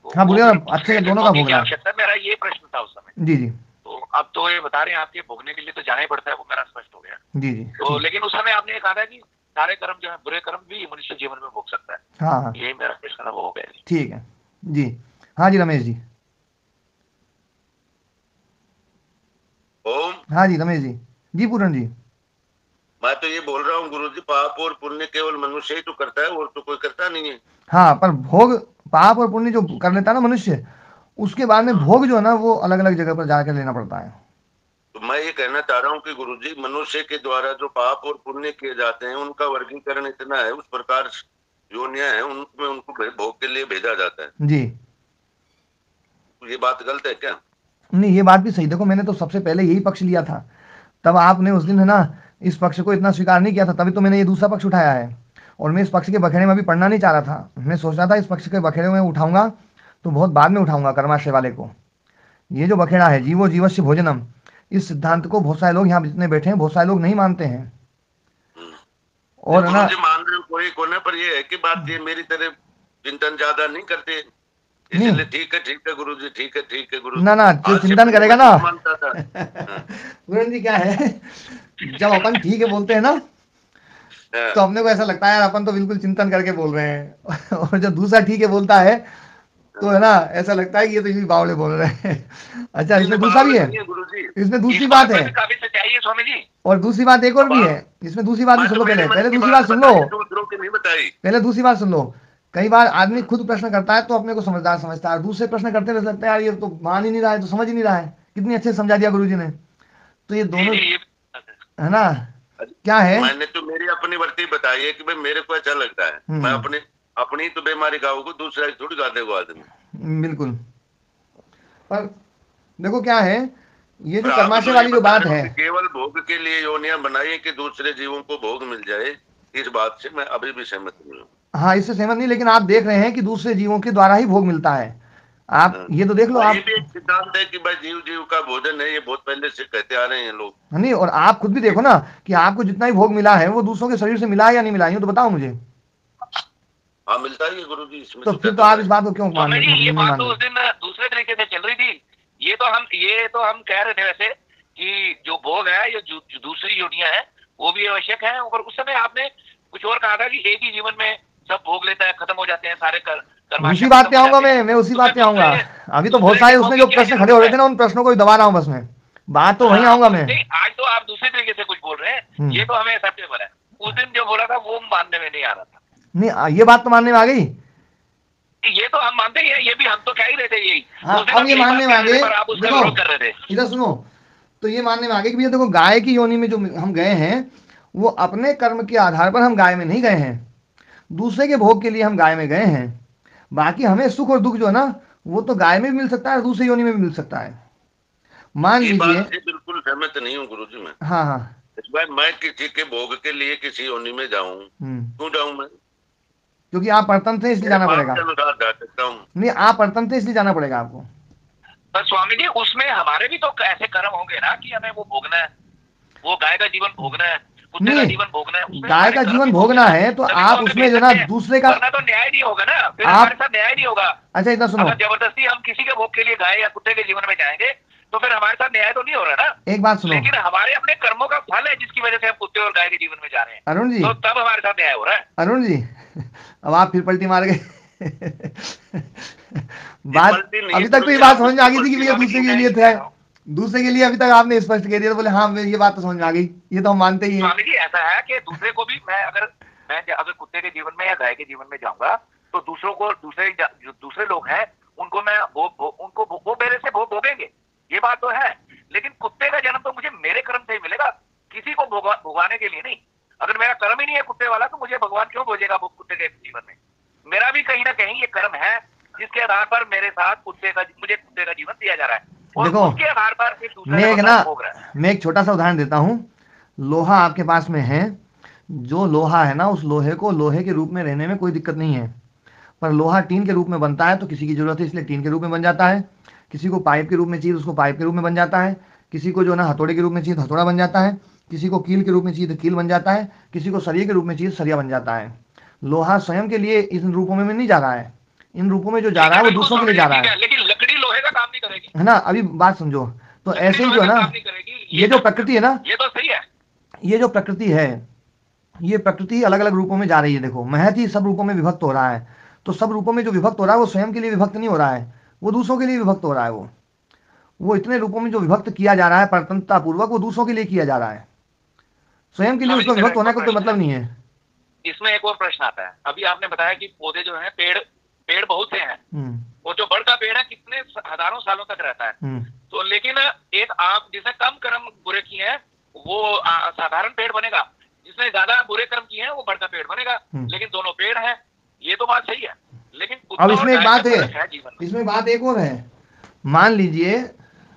हाँ बुरे और अच्छे दोनों का भोग रहा है, मेरा ये प्रश्न था उस समय। जी जी। तो अब तो ये बता रहे हैं आपके भोगने के लिए तो जाना ही पड़ता है, वो मेरा स्पष्ट हो गया। जी जी। तो लेकिन उस समय आपने कहा था कि सारे कर्म जो है, बुरे कर्म भी मनुष्य जीवन में भोग सकता है। हाँ, यही मेरा प्रश्न था, वो हो गया। ठीक है जी। हाँ जी रमेश जी। ओम। हाँ जी रमेश जी। जी पूरन जी। मैं तो ये बोल रहा हूँ गुरुजी, पाप और पुण्य केवल मनुष्य ही तो करता है, और तो कोई करता नहीं है। हाँ पर भोग, पाप और पुण्य जो कर लेता है ना मनुष्य, उसके बाद में भोग जो है ना वो अलग अलग जगह पर जाकर लेना पड़ता है। तो मैं ये कहना चाह रहा हूँ कि गुरुजी मनुष्य के द्वारा जो पाप और पुण्य किए जाते हैं उनका वर्गीकरण इतना है, उस प्रकार योनियां हैं उनमें उनको भोग के लिए भेजा जाता है जी। ये बात गलत है क्या? नहीं, ये बात भी सही। देखो मैंने तो सबसे पहले यही पक्ष लिया था, तब आपने उस दिन है ना इस पक्ष को इतना स्वीकार नहीं किया था, तभी तो मैंने ये दूसरा पक्ष उठाया है। और मैं इस पक्ष के बखेड़े में अभी पढ़ना नहीं चाह रहा था, मैं सोच रहा था इस पक्ष के बखेड़े में उठाऊंगा तो बहुत बाद में उठाऊंगा कर्माशय वाले को। ये जो बखेड़ा है जीवो जीवस्य भोजनम, इस सिद्धांत को बहुत सारे लोग यहाँ जितने बैठे हैं बहुत सारे लोग नहीं मानते हैं। और ना मान रहे कोई को ना, पर ये है कि बात ये मेरी तरह चिंतन ज्यादा नहीं करते, इसलिए ठीक है गुरुजी, ठीक है गुरु। ना जो चिंतन करेगा ना गुरु जी क्या है, जब अपन ठीक है बोलते हैं ना तो अपने को ऐसा लगता है यार अपन तो बिल्कुल चिंतन करके बोल रहे हैं, और जब दूसरा ठीक है बोलता है तो है ना ऐसा लगता है कि ये तो यही बावले बोल रहे हैं। अच्छा इसमें दूसरा भी है, इसमें दूसरी बात है, स्वामी जी। और दूसरी बात एक और भी है, इसमें दूसरी बात भी सुन लो। पहले दूसरी बात सुन लो, पहले दूसरी बात सुन लो। कई बार आदमी खुद प्रश्न करता है तो अपने को समझदार समझता है, दूसरे प्रश्न करते रह सकते हैं यार ये तो मान ही नहीं रहा है, तो समझ ही नहीं रहा है। कितनी अच्छे समझा दिया गुरुजी ने। तो ये दोनों है ना क्या है, मैंने तो मेरी अपनी वर्ती बताई है कि भाई मेरे को अच्छा लगता है, मैं अपनी तो बीमारी गाँव को दूसरा थोड़ी गा देगा आदमी। बिल्कुल, पर देखो क्या है ये जो कर्माशय वाली जो बात है, केवल भोग के लिए योनियां बनाई कि दूसरे जीवों को भोग मिल जाए, इस बात से मैं अभी भी सहमत नहीं हूँ। हाँ इससे सहमत नहीं, लेकिन आप देख रहे हैं कि दूसरे जीवों के द्वारा ही भोग मिलता है। आप ये तो देख लो, आप ये भी एक सिद्धांत है कि भाई जीव का भोजन है, ये बहुत पहले से कहते आ रहे हैं लोग। नहीं, और आप खुद भी देखो ना कि आपको जितना ही भोग मिला है वो दूसरों के शरीर से मिला है या नहीं मिला है, तो बताओ मुझे। हाँ मिलता ही है गुरुजी, इसमें तो फिर तो आप इस बात को क्यों मान रहे हैं? ये बात तो उस दिन दूसरे तरीके से चल रही थी। ये तो हम कह रहे थे वैसे कि जो भोग है, ये जो दूसरी योनियां है वो भी आवश्यक है। और उस समय आपने कुछ और कहा था कि एक ही जीवन में सब भोग लेता है, खत्म हो जाते हैं सारे उसी बात पे आऊंगा मैं उसी बात पे आऊंगा। अभी तो बहुत सारे उसमें जो प्रश्न खड़े हो रहे थे ना, उन प्रश्नों को ही दबा रहा हूँ बस मैं, बात तो वहीं आऊंगा मैं। आज तो आप दूसरे तरीके से कुछ बोल रहे हैं, ये तो हमें एक्सेप्टेबल है। उस दिन जो बोला था वो मानने में नहीं आ रहा था। नहीं ये बात तो मानने में आ गई, ये तो हम मानते हैं, ये भी हम तो कह ही रहे थे यही। अब ये मानने में आ गए, देखो इधर सुनो, तो ये मानने में आ गए कि भैया देखो गाय की योनि में जो हम गए हैं वो अपने कर्म के आधार पर हम गाय में नहीं गए हैं, दूसरे के भोग के लिए हम गाय में गए हैं। बाकी हमें सुख और दुख जो है ना वो तो गाय में भी मिल सकता है और दूसरी योनि में भी मिल सकता है। मान लीजिए, बिल्कुल सहमत नहीं हूँ गुरुजी मैं। हाँ मैं किसी के भोग के लिए किसी योनि में जाऊं, क्यों जाऊं मैं? क्योंकि आप परतंत्र थे इसलिए जाना पड़ेगा। नहीं, आप परतंत्र थे इसलिए जाना पड़ेगा आपको। पर स्वामी जी उसमें हमारे भी तो ऐसे कर्म होंगे ना कि हमें वो भोगना है, वो गाय का जीवन भोगना है, कुत्ते का जीवन भोगना है। गाय का जीवन भोगना है तो आप उसमें जो ना दूसरे का तो न्याय नहीं होगा ना, फिर हमारे साथ न्याय नहीं होगा। अच्छा इतना सुनो, अगर जबरदस्ती हम किसी के भोग के लिए गाय या कुत्ते के जीवन में जाएंगे तो फिर हमारे साथ न्याय तो नहीं हो रहा ना। एक बात सुनो, लेकिन हमारे अपने कर्मों का फल है जिसकी वजह से हम कुत्ते और गाय के जीवन में जा रहे हैं अरुण जी, तो तब हमारे साथ न्याय हो रहा है। अरुण जी अब आप फिर पलटी मार गए बात अभी तक तो ये बात समझ में आ गई थी कि भैया दूसरे के लिए था, दूसरे के लिए अभी तक आपने स्पष्ट कह दिया तो बोले हाँ ये बात तो समझ में आ गई, ये तो हम मानते ही हैं। स्वामी जी ऐसा है कि दूसरे को भी मैं अगर कुत्ते के जीवन में या गाय के जीवन में जाऊंगा तो दूसरों को दूसरे लोग हैं उनको मैं वो मेरे से भोग भोगेंगे, ये बात तो है। लेकिन कुत्ते का जन्म तो मुझे मेरे कर्म से ही मिलेगा, किसी को भोगाने के लिए नहीं। अगर मेरा कर्म ही नहीं है कुत्ते वाला तो मुझे भगवान क्यों भेजेगा वो कुत्ते के जीवन में? मेरा भी कहीं ना कहीं ये कर्म है जिसके आधार पर मेरे साथ मुझे कुत्ते का जीवन दिया जा रहा है। देखो उसके आधार पर मैं एक छोटा सा उदाहरण देता हूँ। लोहा आपके पास में है, जो लोहा है ना उस लोहे को लोहे के रूप में रहने में कोई दिक्कत नहीं है, पर लोहा टीन के रूप में बनता है तो किसी की जरूरत है इसलिए टीन के रूप में बन जाता है, किसी को पाइप के रूप में चाहिए उसको पाइप के रूप में बन जाता है, किसी को जो ना हथौड़े के रूप में चाहिए तो हथौड़ा बन जाता है, किसी को कील के रूप में चाहिए तो कील बन जाता है, किसी को सरिये के रूप में चाहिए तो सरिया बन जाता है। लोहा स्वयं के लिए इन रूपों में नहीं जा रहा है, इन रूपों में जो जा रहा है वो दूसरों के लिए जा रहा है, लेकिन लकड़ी लोहे का काम नहीं करेगी, है ना। अभी बात समझो, तो ऐसे ही जो है ना ये जो प्रकृति है ना, ये तो सही है, ये जो प्रकृति है ये प्रकृति अलग अलग रूपों में जा रही है। देखो महत ही सब रूपों में विभक्त हो रहा है, तो सब रूपों में जो विभक्त हो रहा है वो स्वयं के लिए विभक्त नहीं हो रहा है, वो दूसरों के लिए विभक्त हो रहा है। वो इतने रूपों में जो विभक्त किया जा रहा है परतंत्रता पूर्वक वो दूसरों के लिए किया जा रहा है, स्वयं के लिए उसको विभक्त होने का कोई मतलब नहीं है। इसमें एक और प्रश्न आता है, अभी आपने बताया कि पौधे जो हैं पेड़ बहुत से हैं, और जो बड़ का पेड़ है कितने हजारों सालों तक रहता है, तो लेकिन एक आप जिसने कम कर्म बुरे किए किए हैं वो साधारण पेड़ बनेगा, जिसने ज्यादा बुरे कर्म किए हैं वो बढ़ता पेड़ बनेगा, लेकिन दोनों पेड़ हैं, ये तो बात सही है। लेकिन अब इसमें एक बात है, इसमें बात एक और है, मान लीजिए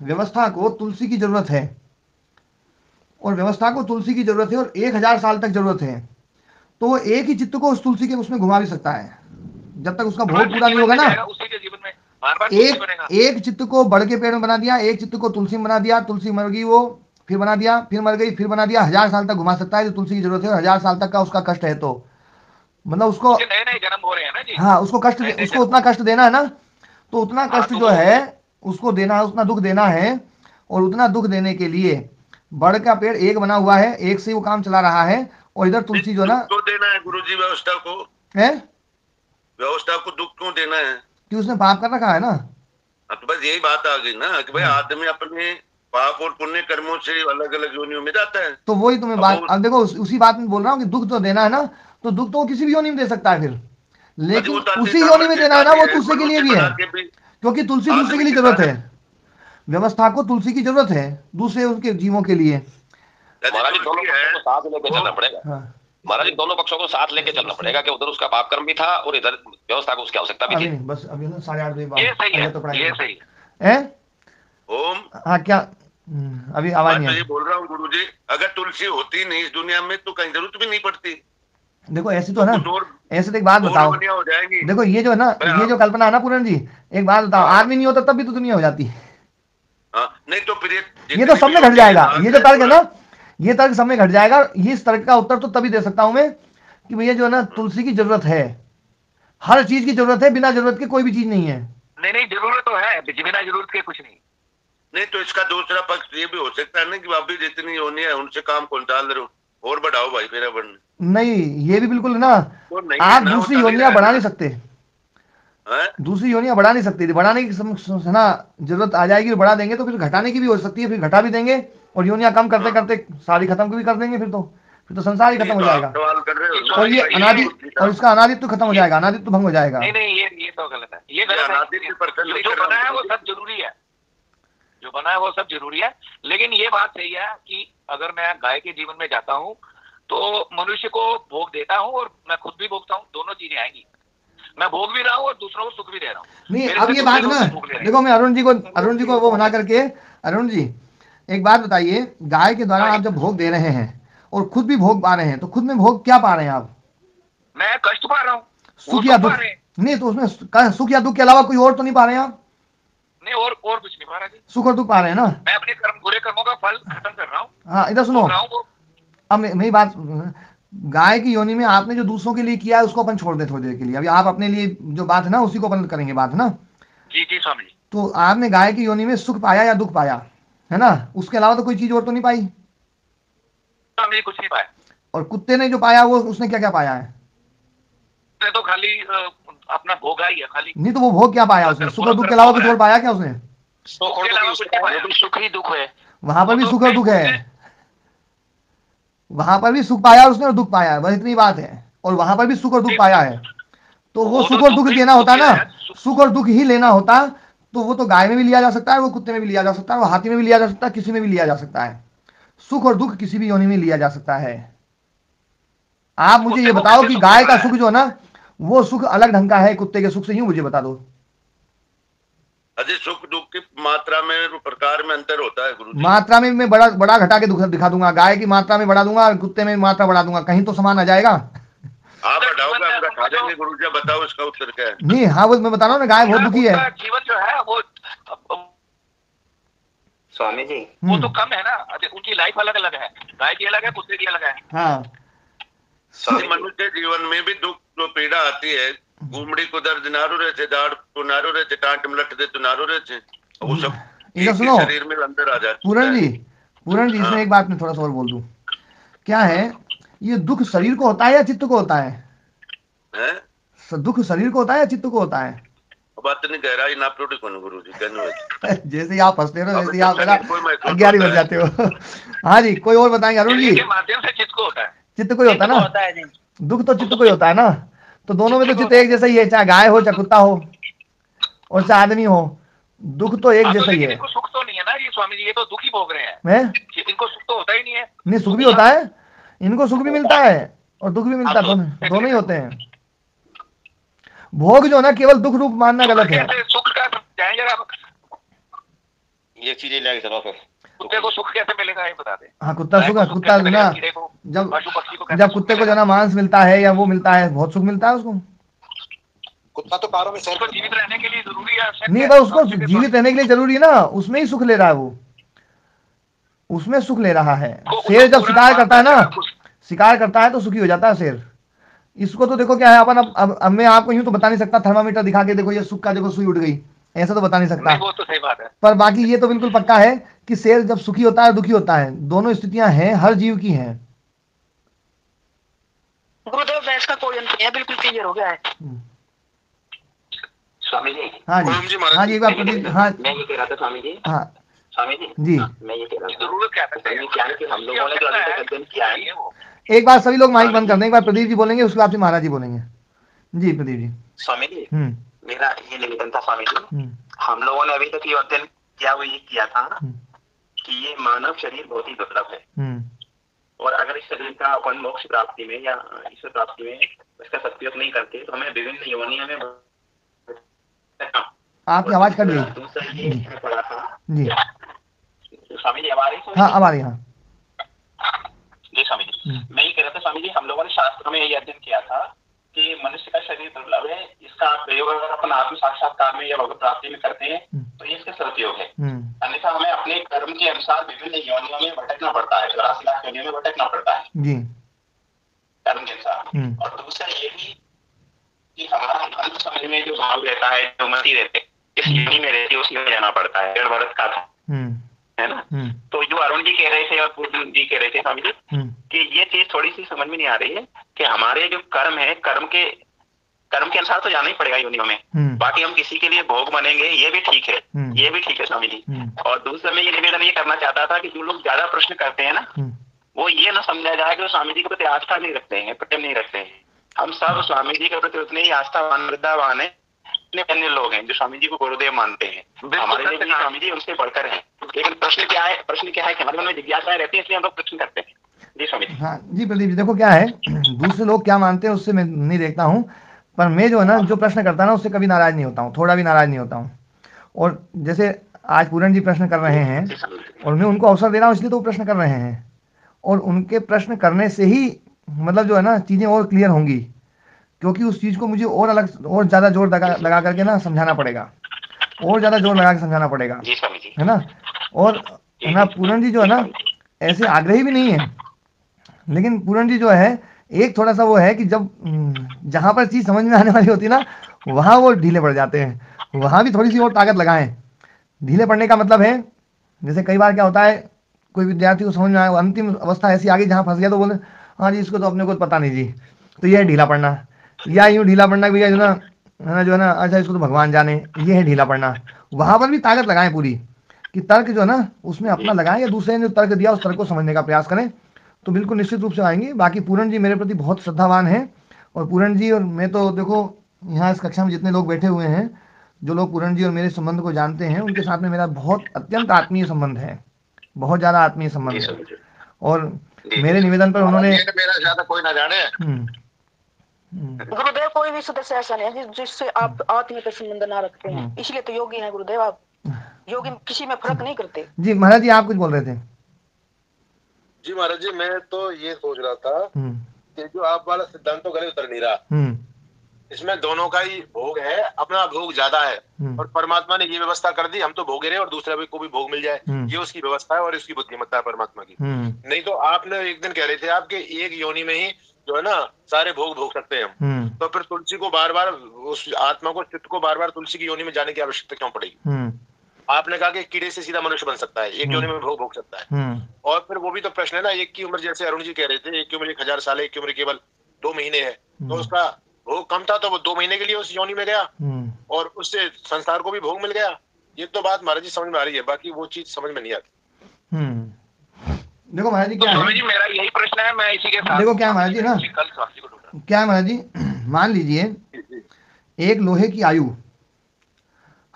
व्यवस्था को तुलसी की जरूरत है, और व्यवस्था को तुलसी की जरूरत है और 1000 साल तक जरूरत है, तो वो एक ही चित्त को उस तुलसी के उसमें घुमा भी सकता है, जब तक उसका भोग पूरा नहीं होगा ना। एक चित्त को बड़ के पेड़ में बना दिया, एक चित्त को तुलसी में बना दिया, तुलसी मर गई वो, फिर बना दिया, फिर मर गई, फिर बना दिया, 1000 साल तक घुमा सकता है जो तुलसी की जरूरत है, और 1000 साल तक का उसका कष्ट है, तो मतलब उसको नए जन्म हो रहे हैं ना जी। हाँ, उसको कष्ट, उसको उतना कष्ट देना है ना, तो उतना कष्ट जो है उसको देना है, उतना दुख देना है, और उतना दुख देने के लिए बड़ का पेड़ एक बना हुआ है, एक से वो काम चला रहा है, और इधर तुलसी जो ना तो देना है गुरुजी व्यवस्था को, है व्यवस्था को दुख क्यों देना है कि उसने पाप कर रखा है ना। तो बस यही बात आ गई ना कि भाई आदमी अपने पाप और पुण्य कर्मों से अलग अलग योनियों में जाता है। तो वही तुम्हें बात, अब देखो उसी बात में बोल रहा हूँ कि दुख तो देना है ना, तो दुख तो किसी भी योनि में दे सकता है फिर, लेकिन उसी योनि में देना है ना, वो तुलसी के लिए भी है, क्योंकि तुलसी दूसरे के लिए जरूरत है, व्यवस्था को तुलसी की जरूरत है दूसरे उनके जीवों के लिए। महाराज जी दोनों पक्षों को साथ लेके चलना पड़ेगा, महाराज जी दोनों पक्षों को साथ लेके चलना पड़ेगा कि उधर उसका पाप कर्म भी था और इधर व्यवस्था को उसकी आवश्यकता भी थी। बस अभी ना 8:30 बजे ये सही है, तो ये सही है। ओम हाँ क्या अभी आवाज नहीं, ये बोल रहा हूँ गुरुजी, अगर तुलसी होती नहीं इस दुनिया में तो कहीं जरूरत भी नहीं पड़ती। देखो ऐसी तो है ना, ऐसे तो एक बात बताओ, देखो ये जो है ना, ये जो कल्पना है ना पूरन जी, एक बात बताओ, आदमी नहीं होता तब भी तो दुनिया हो जाती है। नहीं तो फिर ये तो सब में घट जाएगा, ये जो तर्क है ना, ये तर्क सब में घट जाएगा। ये इस तर्क का उत्तर तो तभी दे सकता हूं मैं कि भैया जो है ना तुलसी की जरूरत है, हर चीज की जरूरत है, बिना जरूरत के कोई भी चीज नहीं है। नहीं जरूरत तो है, बिना जरूरत के कुछ नहीं। नहीं तो इसका दूसरा पक्ष ये भी हो सकता है ना कि अभी जितनी होनी है उनसे काम कौन टाल रहे हो, और बढ़ाओ भाई फिर बढ़ने। नहीं ये भी बिल्कुल ना, आप दूसरी योनियां बढ़ा नहीं सकते, दूसरी योनियां बढ़ा नहीं सकती, बढ़ाने की ना जरूरत आ जाएगी, बढ़ा देंगे तो फिर घटाने की भी हो सकती है, फिर घटा भी देंगे, और योनियां कम करते करते सारी खत्म भी कर देंगे, फिर तो संसार ही खत्म हो जाएगा, और ये अनादि, और इसका अनादित्व खत्म हो जाएगा, अनादित्व भंग हो जाएगा। नहीं ये तो गलत है, ये गलत है। जो बना है वो सब जरूरी है, जो बना है वो सब जरूरी है, लेकिन ये बात सही है कि अगर मैं गाय के जीवन में जाता हूँ तो मनुष्य को भोग देता हूँ और मैं खुद भी भोगता हूँ, दोनों चीजें आएंगी, मैं भोग भी रहा हूँ और दूसरों को सुख भी दे रहा हूँ। नहीं अब ये बात ना, देखो मैं अरुण जी को वो बना करके, अरुण जी एक बात बताइए, गाय के द्वारा आप जब भोग दे रहे हैं और खुद भी भोग पा रहे हैं, तो खुद में भोग क्या पा रहे हैं आप? मैं कष्ट पा रहा हूँ, सुख या दुख? नहीं तो उसमें सुख या दुख के अलावा कोई और तो नहीं पा रहे हैं आप? नहीं और कुछ नहीं पा रहा जी, सुख और दुख पा रहे हैं ना। मैं अपने बुरे कर्मों का फल खत्म कर रहा हूँ। हाँ इधर सुनो, अब मेरी बात, गाय की योनि में आपने जो दूसरों के लिए किया है उसको अपन छोड़ दे थोड़ी देर के लिए, अभी आप अपने लिए जो बात है ना उसी को अपन करेंगे बात, है ना। जी स्वामी जी। तो आपने गाय की योनि में सुख पाया या दुख पाया, है ना, उसके अलावा तो कोई चीज और तो नहीं पाई? स्वामी कुछ नहीं पाया। और कुत्ते ने जो पाया वो उसने क्या क्या पाया है? तो खाली अपना भोग ही है खाली। नहीं तो वो भोग क्या पाया उसने? सुख और दुख के अलावा कुछ और पाया क्या उसने? सुख ही दुख है, वहां पर भी सुख और दुख है, वहां पर भी सुख पाया उसने और दुख पाया है, बस इतनी बात है, और वहां पर भी सुख और दुख पाया है। तो वो सुख और दुख लेना होता ना, सुख और दुख ही लेना होता तो वो तो गाय में भी लिया जा सकता है, वो कुत्ते में भी लिया जा सकता है, वो हाथी में भी लिया जा सकता है, किसी में भी लिया जा सकता है। सुख और दुख किसी भी योनि में लिया जा सकता है। आप मुझे ये बताओ कि गाय का सुख जो है ना वो सुख अलग ढंग का है कुत्ते के सुख से, यूं मुझे बता दो। अजय सुख दुख की मात्रा में प्रकार में अंतर होता है गुरुजी। मात्रा में मैं बड़ा घटा के दिखा दूंगा, गाय की मात्रा में बढ़ा दूंगा, कुत्ते में मात्रा बढ़ा दूंगा, कहीं तो समान आ जाएगा। आप बढ़ाओगे हम घटा देंगे गुरुजी, बताओ इसका उत्तर क्या है? नहीं हाँ वो मैं बता रहा हूँ ना, गाय बहुत दुखी है। जीवन जो है वो स्वामी जी वो तो कम है ना, उनकी लाइफ अलग अलग है, गाय की अलग है, कुत्ते की अलग है। हाँ मनुष्य जीवन में भी दुख जो पीड़ा आती है, घूमड़ी को दर्द नारो रहते, दाढ़ को नारो रहते, टांट में लट दे तो नारो रहते, वो सब सुनो शरीर में अंदर आ जाते। पूरन जी इसमें एक बात मैं थोड़ा सा और बोल दूं, क्या है ये दुख शरीर को होता है या चित्त को होता है? दुख शरीर को होता है या चित्त को होता है? बात नहीं कह रहा ना प्रोडक्ट गुरुजी, जैसे ही आप हंसते हो वैसे ही आप अज्ञानी बन जाते हो। हाँ जी कोई और बताएंगे अरुण जी? माध्यम से चित्त को होता है, चित्त को ही होता है ना, दुख तो चित्त को ही होता है ना, तो दोनों में तो चित्त एक जैसा ही है, चाहे गाय हो चाहे कुत्ता हो और चाहे आदमी हो, दुख तो एक जैसा ही है। इनको सुख तो नहीं है ना ये स्वामी जी, ये तो दुख ही भोग रहे हैं। इनको सुख तो होता ही नहीं है। नहीं, सुख भी होता है, इनको सुख भी मिलता है और दुख भी मिलता है, दोनों ही होते हैं। भोग जो ना केवल दुख रूप मानना गलत है। सुख का समझाएं जरा, ये चीजें लेके चलो फिर। कुत्ते को सुख कैसे मिलेगा ये बता दे। हाँ, कुत्ता सुख, कुत्ता ना जब कुत्ते को जो ना मांस मिलता है या वो मिलता है, बहुत सुख मिलता है उसको। कुत्ता तो कारों में जीवित रहने के लिए जरूरी है। नहीं बस उसको जीवित रहने के लिए जरूरी है ना, उसमें ही सुख ले रहा है वो, उसमें सुख ले रहा है। शेर जब शिकार करता है ना, शिकार करता है तो सुखी हो जाता है शेर। इसको तो देखो क्या है, अपन अब मैं आपको यूं तो बता नहीं सकता थर्मामीटर दिखा के देखो ये सुख का देखो सुई उठ गई, ऐसा तो बता नहीं सकता। वो तो सही बात है। पर बाकी ये तो बिल्कुल पक्का है कि शेर जब सुखी होता है दुखी होता है, दोनों स्थितियां हैं, हर जीव की हैं। गुरुदेव बहस का कोई अंत नहीं है, बिल्कुल क्लियर हो गया है। स्वामी जी। हाँ जी, हाँ जी, एक बार प्रदीप। हाँ, मैं ये कह रहा था स्वामी जी। हाँ स्वामी जी जी, मैं ये कह रहा था जरूरत क्या है कि हम लोगों ने जो अभी तक अध्ययन किया है, एक बार सभी लोग माइक बंद कर दें, एक बार प्रदीप जी बोलेंगे, उसके बाद महाराज जी बोलेंगे। जी प्रदीप जी। स्वामी जी मेरा ये निवेदन था स्वामी जी, हम लोगों ने अभी तक ये अध्ययन किया, वो ये किया था कि ये मानव शरीर बहुत ही दुर्लभ है और अगर इस शरीर का अपन मोक्ष प्राप्ति में या ईश्वर प्राप्ति में इसका सदुपयोग नहीं करते तो हमें विभिन्न योनियों में। आपकी आवाज कट गई। दूसरा ये पढ़ा था जी स्वामी जी, हमारे हाँ अब आ रही। हाँ जी स्वामी जी, मैं ये कह रहा था स्वामी जी, हम लोगों ने शास्त्रों में यही अध्ययन किया था कि मनुष्य का शरीर दुर्लभ है, इसका प्रयोग अगर अपन आत्म साक्षात्कार में या भगवत प्राप्ति में करते हैं तो ये इसका सदुपयोग है। अन्यथा हमें अपने कर्म के अनुसार विभिन्न योनियों में भटकना पड़ता है, 84 लाख योनियों में भटकना पड़ता है जी कर्म के अनुसार। और दूसरा ये भी कि हमारा अंत समय में जो भाव रहता है, जो मति रहते इस योनि में रहती है, उस योनि में जाना पड़ता है। 1.5 वर्ष का था, है ना। तो जो अरुण जी कह रहे थे और पूर्ण जी कह रहे थे स्वामी जी कि ये चीज थोड़ी सी समझ में नहीं आ रही है कि हमारे जो कर्म है, कर्म के अनुसार तो जाना ही पड़ेगा योनियों में। बाकी हम किसी के लिए भोग बनेंगे, ये भी ठीक है, ये भी ठीक है स्वामी जी। और दूसरा मैं ये निवेदन ये करना चाहता था कि जो लोग ज्यादा प्रश्न करते हैं ना, वो ये ना समझा जाए कि स्वामी जी के प्रति आस्था नहीं रखते हैं, प्रेम नहीं रखते हैं। हम सब स्वामी जी के प्रति उतने ही आस्थावान, श्रद्धावान है, इतने अन्य लोग हैं जो स्वामी जी को गुरुदेव मानते हैं। हमारे लिए भी स्वामी जी उनसे बढ़कर हैं। लेकिन प्रश्न क्या है कि हमारे मन में जिज्ञासाएं रहती है, इसलिए हम लोग प्रश्न करते हैं। जी स्वामी जी। हाँ जी प्रदीप जी, देखो क्या है, दूसरे लोग क्या मानते हैं उससे मैं नहीं देखता हूँ, पर मैं जो है ना जो प्रश्न करता है ना उससे कभी नाराज नहीं होता हूँ, थोड़ा भी नाराज नहीं होता हूँ। और जैसे आज पूरन जी प्रश्न कर रहे हैं और मैं उनको अवसर दे रहा हूँ, इसलिए तो वो प्रश्न कर रहे हैं, और उनके प्रश्न करने से ही मतलब जो है ना चीज़ें और क्लियर होंगी, क्योंकि उस चीज़ को मुझे और अलग और ज़्यादा जोर लगा करके ना समझाना पड़ेगा, और ज़्यादा जोर लगा के समझाना पड़ेगा, है ना। और है ना पूरन जी जो है ना ऐसे आग्रही भी नहीं है, लेकिन पूरन जी जो है एक थोड़ा सा वो है कि जब जहाँ पर चीज़ समझ में आने वाली होती है ना वहाँ वो ढीले पड़ जाते हैं, वहाँ भी थोड़ी सी और ताकत लगाएं। ढीले पड़ने का मतलब है, जैसे कई बार क्या होता है, कोई विद्यार्थी को समझ में आए, अंतिम अवस्था ऐसी आ गई जहाँ फंस गया तो बोले हाँ जी इसको तो अपने को पता नहीं जी, तो ये है ढीला पड़ना। या यूँ ढीला पड़ना भैया जो है ना अच्छा इसको तो भगवान जाने, ये है ढीला पड़ना। वहाँ पर भी ताकत लगाएं पूरी, कि तर्क जो है ना उसमें अपना लगाएं, या दूसरे ने जो तर्क दिया उस तर्क को समझने का प्रयास करें, तो बिल्कुल निश्चित रूप से आएंगे। बाकी पूरन जी मेरे प्रति बहुत श्रद्धावान हैं, और पूरन जी और मैं तो देखो यहाँ इस कक्षा में जितने लोग बैठे हुए हैं, जो लोग पूरन जी और मेरे संबंध को जानते हैं, उनके साथ में मेरा बहुत अत्यंत आत्मीय संबंध है, बहुत ज़्यादा आत्मीय संबंध है। और मेरे निवेदन पर उन्होंने मेरा ज्यादा कोई ना जाने। गुरुदेव कोई भी सदस्य ऐसा नहीं है जिससे आप आत्मीय का संबंध ना रखते हैं, इसलिए तो योगी हैं गुरुदेव। आप योगी किसी में फर्क नहीं करते। जी महाराज जी आप कुछ बोल रहे थे। जी महाराज जी, मैं तो ये सोच रहा था कि जो आप वाला सिद्धांत तो गले उतर नहीं रहा, इसमें दोनों का ही भोग है, अपना भोग ज्यादा है, और परमात्मा ने ये व्यवस्था कर दी हम तो भोगे रहे और दूसरे को भी भोग मिल जाए, ये उसकी व्यवस्था है और उसकी बुद्धिमत्ता है परमात्मा की। नहीं तो आपने एक दिन कह रहे थे आपके एक योनि में ही जो है ना सारे भोग सकते हैं हम, तो फिर तुलसी को बार बार उस आत्मा को, चित्त को बार बार तुलसी की योनि में जाने की आवश्यकता क्यों पड़ेगी? आपने कहा कि कीड़े से सीधा मनुष्य बन सकता है, एक योनि में भोग सकता है। और फिर वो भी तो प्रश्न है ना, एक की उम्र जैसे अरुण जी कह रहे थे, एक की उम्र 1000 साल है, एक की उम्र केवल 2 महीने है, तो उसका भोग कम था तो वो 2 महीने के लिए उस योनि में गया और उससे संसार को भी भोग मिल गया। ये तो बात महाराज जी समझ में आ रही है, बाकी वो चीज समझ में नहीं आती। देखो महाराज जी क्या है, जी मेरा यही प्रश्न है, मैं इसी के साथ देखो क्या महाराज जी ना, क्या महाराज जी मान लीजिए एक लोहे की आयु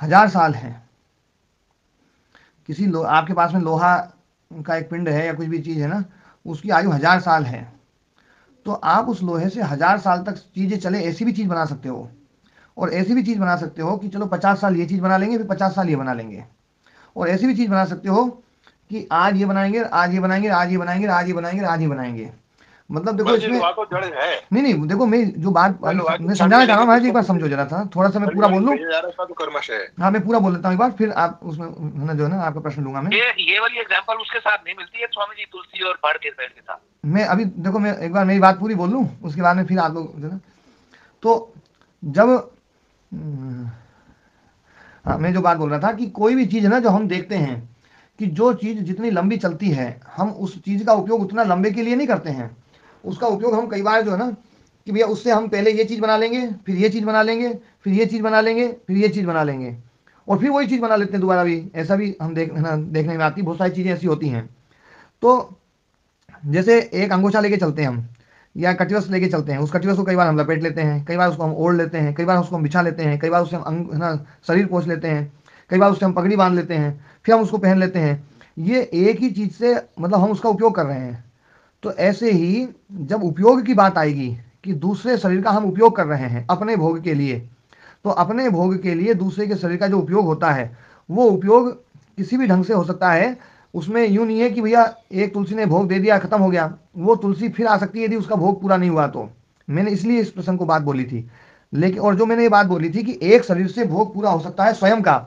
1000 साल है, आपके पास में लोहा का एक पिंड है या कुछ भी चीज़ है ना, उसकी आयु 1000 साल है, तो आप उस लोहे से 1000 साल तक चीज़ें चले ऐसी भी चीज़ बना सकते हो, और ऐसी भी चीज़ बना सकते हो कि चलो 50 साल ये चीज़ बना लेंगे, फिर 50 साल ये बना लेंगे, और ऐसी भी चीज़ बना सकते हो कि आज ये बनाएंगे, आज ये बनाएंगे, आज ये बनाएंगे, आज ये बनाएंगे, आज ये बनाएंगे। मतलब देखो इसमें नहीं देखो, मैं जो बात मैं समझाना चाह रहा हूँ महाराज, एक बार समझो जरा था, थोड़ा सा मैं पूरा बोल लूँ। हाँ मैं पूरा बोल लेता हूँ एक बार, फिर आप उसमें है ना जो है ना आपका प्रश्न लूंगा मैं। ये वाली एग्जांपल उसके साथ नहीं मिलती है स्वामी जी, तुलसी और बाढ़ के पेड़ के साथ। मैं अभी देखो, मैं एक बार मेरी बात पूरी बोल लूँ, उसके बाद में फिर आप लोग जो है ना, तो जब हाँ मैं जो बात बोल रहा था कि कोई भी चीज़ है ना जो हम देखते हैं कि जो चीज़ जितनी लंबी चलती है, हम उस चीज़ का उपयोग उतना लंबे के लिए नहीं करते हैं, उसका उपयोग हम कई बार जो है ना कि भैया उससे हम पहले ये चीज़ बना लेंगे, फिर ये चीज़ बना लेंगे, फिर ये चीज़ बना लेंगे, फिर ये चीज़ बना लेंगे, और फिर वही चीज़ बना लेते हैं दोबारा भी। ऐसा भी हम देखने में आती, बहुत सारी चीज़ें ऐसी होती हैं। तो जैसे एक अंगोछा लेके चलते हैं हम, या कटिवस लेके चलते हैं, उस कटिवस को कई बार हम लपेट लेते हैं, कई बार उसको हम ओढ़ लेते हैं, कई बार उसको हम बिछा लेते हैं, कई बार उससे हम है ना शरीर पोंछ लेते हैं, कई बार उससे हम पगड़ी बांध लेते हैं, फिर हम उसको पहन लेते हैं। ये एक ही चीज़ से मतलब हम उसका उपयोग कर रहे हैं। तो ऐसे ही जब उपयोग की बात आएगी कि दूसरे शरीर का हम उपयोग कर रहे हैं अपने भोग के लिए, तो अपने भोग के लिए दूसरे के शरीर का जो उपयोग होता है, वो उपयोग किसी भी ढंग से हो सकता है। उसमें यूँ नहीं है कि भैया एक तुलसी ने भोग दे दिया खत्म हो गया, वो तुलसी फिर आ सकती है यदि उसका भोग पूरा नहीं हुआ तो। मैंने इसलिए इस प्रसंग को बात बोली थी। लेकिन और जो मैंने ये बात बोली थी कि एक शरीर से भोग पूरा हो सकता है स्वयं का,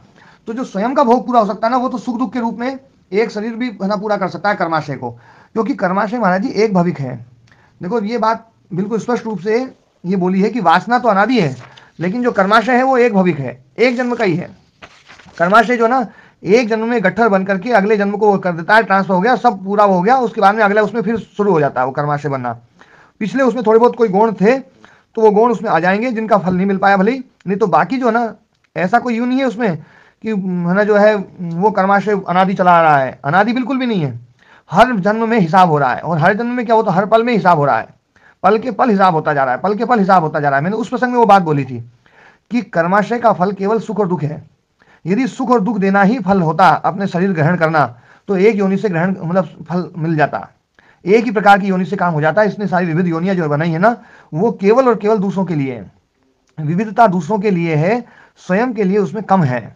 तो जो स्वयं का भोग पूरा हो सकता है ना, वो तो सुख दुख के रूप में एक शरीर भी है ना पूरा कर सकता है कर्माशय को, क्योंकि कर्माशय महाराज जी एक भविक है। देखो ये बात बिल्कुल स्पष्ट रूप से ये बोली है कि वासना तो अनादि है, लेकिन जो कर्माशय है वो एक भविक है, एक जन्म का ही है। कर्माशय जो ना एक जन्म में गट्ठर बन करके अगले जन्म को कर देता है, ट्रांसफर हो गया, सब पूरा हो गया, उसके बाद में अगला उसमें फिर शुरू हो जाता है वो कर्माशय बनना। पिछले उसमें थोड़े बहुत कोई गुण थे तो वो गुण उसमें आ जाएंगे जिनका फल नहीं मिल पाया भले, नहीं तो बाकी जो है ना ऐसा कोई यूँ नहीं है उसमें कि है ना जो है वो कर्माशय अनादि चला आ रहा है, अनादि बिल्कुल भी नहीं है। हर जन्म में हिसाब हो रहा है, और हर जन्म में क्या होता है, हर पल में हिसाब हो रहा है, पल के पल हिसाब होता जा रहा है, पल के पल हिसाब होता जा रहा है। मैंने उस प्रसंग में वो बात बोली थी कि कर्माशय का फल केवल सुख और दुख है। यदि सुख और दुख देना ही फल होता, अपने शरीर ग्रहण करना, तो एक योनि से ग्रहण मतलब फल मिल जाता, एक ही प्रकार की योनि से काम हो जाता। इसने सारी विविध योनियां जो बनाई है ना, वो केवल और केवल दूसरों के लिए है। विविधता दूसरों के लिए है, स्वयं के लिए उसमें कम है।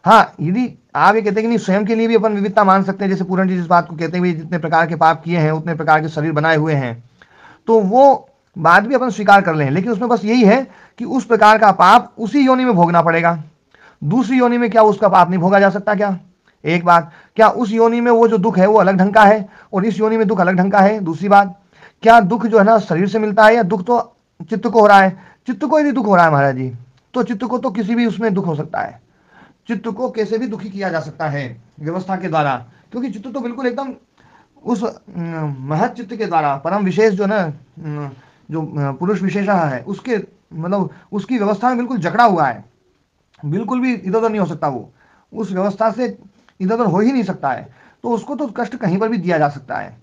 हाँ यदि आप ये कहते हैं कि नहीं स्वयं के लिए भी अपन विविधता मान सकते हैं, जैसे पूरण जी जिस बात को कहते हैं जितने प्रकार के पाप किए हैं उतने प्रकार के शरीर बनाए हुए हैं, तो वो बात भी अपन स्वीकार कर लें, लेकिन उसमें बस यही है कि उस प्रकार का पाप उसी योनि में भोगना पड़ेगा। दूसरी योनि में क्या उसका पाप नहीं भोगा जा सकता क्या? एक बात, क्या उस योनि में वो जो दुख है वो अलग ढंग का है और इस योनि में दुख अलग ढंग का है? दूसरी बात, क्या दुख जो है ना शरीर से मिलता है या दुख तो चित्त को हो रहा है? चित्त को यदि दुख हो रहा है महाराज जी, तो चित्त को तो किसी भी उसमें दुख हो सकता है, चित्त को कैसे भी दुखी किया जा सकता है व्यवस्था के द्वारा, क्योंकि चित्त तो बिल्कुल एकदम उस महत चित्त के द्वारा परम विशेष जो ना जो पुरुष विशेष है उसके मतलब उसकी व्यवस्था में बिल्कुल जकड़ा हुआ है, बिल्कुल भी इधर उधर नहीं हो सकता, वो उस व्यवस्था से इधर उधर हो ही नहीं सकता है, तो उसको तो कष्ट कहीं पर भी दिया जा सकता है।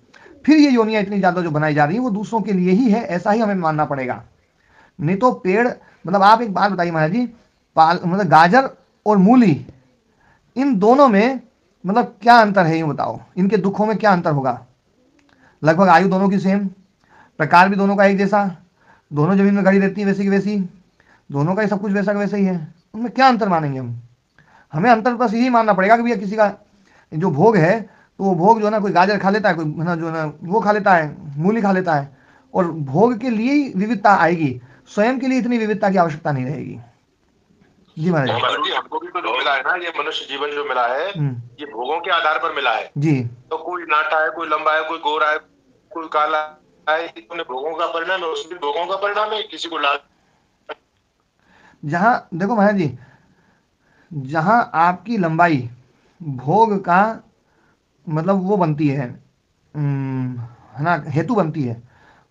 फिर ये योनियां इतनी ज्यादा जो बनाई जा रही है वो दूसरों के लिए ही है, ऐसा ही हमें मानना पड़ेगा। नहीं तो पेड़ मतलब आप एक बात बताइए महाराज जी, मतलब गाजर और मूली इन दोनों में मतलब क्या अंतर है, ये बताओ, इनके दुखों में क्या अंतर होगा? लगभग आयु दोनों की सेम, प्रकार भी दोनों का एक जैसा, दोनों जमीन में खड़ी रहती है वैसी की वैसी, दोनों का ही सब कुछ वैसा का वैसा ही है, उनमें क्या अंतर मानेंगे हम? हमें अंतर बस यही मानना पड़ेगा कि भैया किसी का जो भोग है तो वो भोग जो है ना कोई गाजर खा लेता है, कोई ना जो है ना वो खा लेता है, मूली खा लेता है, और भोग के लिए ही विविधता आएगी, स्वयं के लिए इतनी विविधता की आवश्यकता नहीं रहेगी। जी महाराज जी, हमको भी तो जो मिला है ना ये मनुष्य जीवन जो मिला है ये भोगों के आधार पर मिला है जी। तो कोई नाटा है, कोई लंबा है, कोई गोरा है, कोई काला है, भोगों का परिणाम है, उसके भोगों का परिणाम है, किसी को लाल। जहां देखो महाराज जी, जहां आपकी लंबाई भोग का मतलब वो बनती है ना हेतु बनती है,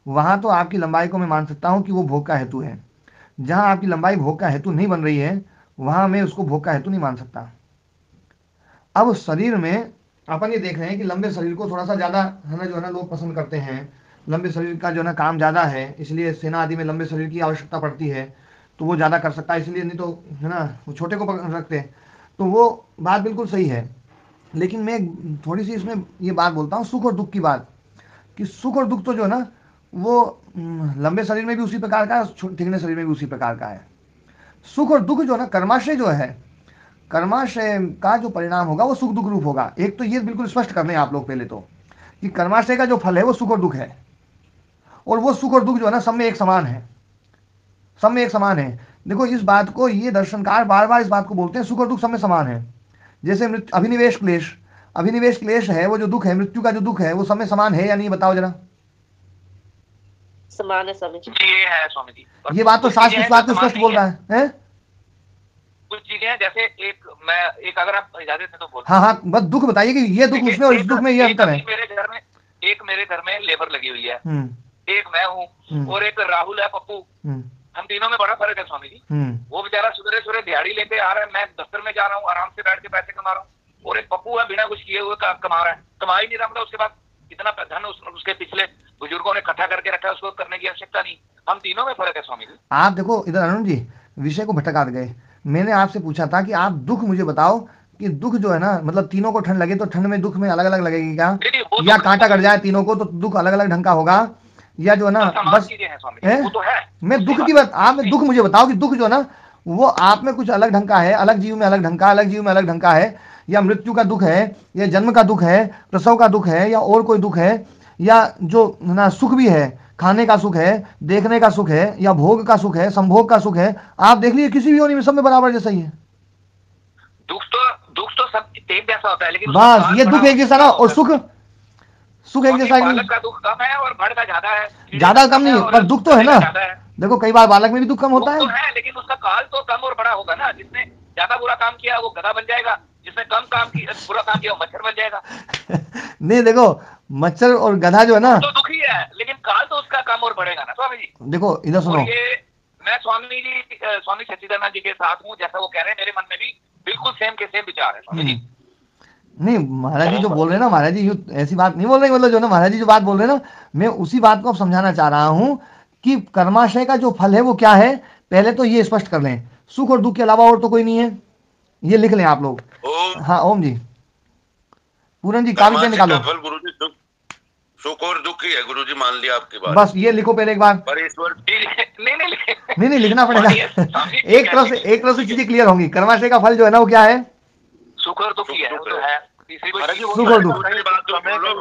वहां तो आपकी लंबाई को मैं मान सकता हूं कि वो भोग का हेतु है। जहां आपकी लंबाई भोग का हेतु नहीं बन रही है वहां मैं उसको भोग का हेतु नहीं मान सकता। अब शरीर में अपन ये देख रहे हैं कि लंबे शरीर को थोड़ा सा ज़्यादा है ना जो है ना लोग पसंद करते हैं, लंबे शरीर का जो है ना काम ज़्यादा है, इसलिए सेना आदि में लंबे शरीर की आवश्यकता पड़ती है, तो वो ज़्यादा कर सकता है, इसलिए नहीं तो है ना वो छोटे को रखते हैं। तो वो बात बिल्कुल सही है, लेकिन मैं थोड़ी सी इसमें ये बात बोलता हूँ, सुख और दुख की बात, कि सुख और दुख तो जो ना वो लंबे शरीर में भी उसी प्रकार का है, ठिकने शरीर में भी उसी प्रकार का है। सुख और दुख जो ना कर्माशय जो है, कर्माशय का जो परिणाम होगा वो सुख दुख रूप होगा। एक तो ये बिल्कुल स्पष्ट कर लें आप लोग पहले तो, कि कर्माशय का जो फल है वो सुख और दुख है, और वो सुख और दुख जो है ना सब में एक समान है, सब में एक समान है। देखो इस बात को ये दर्शनकार बार बार इस बात को बोलते हैं, सुख और दुख सब में समान है। जैसे अभिनिवेश क्लेश, अभिनिवेश क्लेश है वो जो दुख है, मृत्यु का जो दुख है वो सब में समान है या नहीं, बताओ जरा। समान है स्वामी जी। ये है स्वामी जी, ये बात तो शास्त्र इस बात को स्पष्ट बोल रहा है? कुछ चीजें हैं जैसे एक अगर आप इजाजत है तो बोल। हाँ हाँ, बस दुख बताइए कि ये दुख उसमें और इस दुख में ये अंतर है। मेरे घर में लेबर लगी हुई है, एक मैं हूँ और एक राहुल है, पप्पू, हम तीनों में बड़ा फर्क है स्वामी जी। वो बेचारा सुबह सुबह दिहाड़ी लेके आ रहा है, मैं दफ्तर में जा रहा हूँ, आराम से बैठ के पैसे कमा रहा हूँ, और एक पप्पू है बिना कुछ किए हुए कमा रहा है, कमा ही नहीं रहा, मतलब उसके बाद इतना धन उसके पिछले बुजुर्गों ने इकट्ठा करके रखा है, उसको करने की आवश्यकता नहीं। हम तीनों में फर्क है स्वामी जी। आप देखो इधर अरुण जी विषय को भटका गए। मैंने आपसे पूछा था कि आप दुख मुझे बताओ कि दुख जो है ना, मतलब तीनों को ठंड लगे तो ठंड में दुख में अलग अलग लगेगी क्या, या कांटा कट जाए तीनों को तो दुख अलग अलग ढंग का होगा, या जो है ना बस मैं दुख की बात, आप दुख मुझे बताओ कि दुख जो है ना वो आप में कुछ अलग ढंग का है, अलग जीव में अलग ढंग का, अलग जीव में अलग ढंग का है, या मृत्यु का दुख है, या जन्म का दुख है, प्रसव का दुख है, या और कोई दुख है, या जो ना सुख भी है, खाने का सुख है, देखने का सुख है, या भोग का सुख है, संभोग का सुख है, आप देख लीजिए किसी भी योनि में सब में बराबर जैसा ही है। दुख तो सब एक जैसा होता है, लेकिन बस ये दुख एक जैसा ना, और सुख एक जैसा नहीं। बालक का दुख कम है और बड़ का ज्यादा है, ज्यादा कम नहीं, पर दुख तो है ना। देखो कई बार बालक में भी दुख कम होता है, लेकिन उसका काल तो कम और बड़ा होगा ना। जिसने ज्यादा बुरा काम किया वो गधा बन जाएगा, जिसने कम काम किया बुरा काम किया वो मच्छर बन जाएगा। नहीं देखो मच्छर और गधा जो है ना तो दुखी है, लेकिन काल तो उसका कम और बढ़ेगा ना स्वामी जी। देखो इधर सुनो, मैं स्वामी सच्चिदानंद जी के साथ हूँ, जैसा वो कह रहे हैं मेरे मन में भी बिल्कुल सेम के सेम विचार है स्वामी जी। नहीं महाराज जी जो बोल रहे हैं ना, महाराज जी ऐसी बात नहीं बोल रहे, मतलब जो ना महाराज जी जो बात बोल रहे हैं ना, मैं उसी बात को अब समझाना चाह रहा हूँ कि कर्माशय का जो फल है वो क्या है। पहले तो ये स्पष्ट कर लें, सुख और दुख के अलावा और तो कोई नहीं है, ये लिख लें आप लोग। हाँ ओम जी, पूरन जी कागज पे निकालो। फल गुरुजी सुख और दुख ही है गुरुजी, मान लिया आपकी बात। बस ये लिखो पहले एक बार। नहीं लिखना पड़ेगा। एक तरफ से चीजें क्लियर होंगी। कर्माशय का फल जो है ना वो क्या है, सुख और दुख ही है, वो तो है। सुख और दुख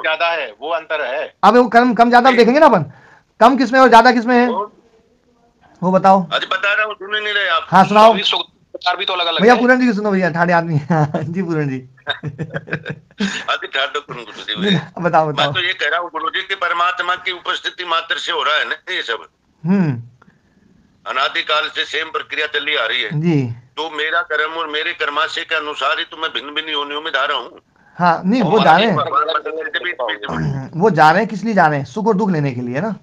ज्यादा है, वो अंतर है। अब वो कम ज्यादा देखेंगे ना अपन, कम किसमें और ज्यादा किसमें है वो बताओ। अरे बता रहा हूँ, सुन नहीं रहे आप। हाँ सुनाओ भी तो अलग भैया, पूरन जी सुनो भैया, ठाड़े आदमी। जी पूरन जी बताओ। मैं तो ये कह रहा हूँ गुरुजी की परमात्मा की उपस्थिति मात्र से हो रहा है ना ये सब। अनादिकाल से सेम प्रक्रिया चली आ रही है जी। तो मेरा कर्म और मेरे कर्माशय के अनुसार ही तो मैं भिन्न भिन्न योनियों में जा रहा हूँ। हाँ नहीं वो जा रहे हैं, वो जा रहे हैं किस लिए जा रहे हैं, सुख और दुख लेने के लिए ना।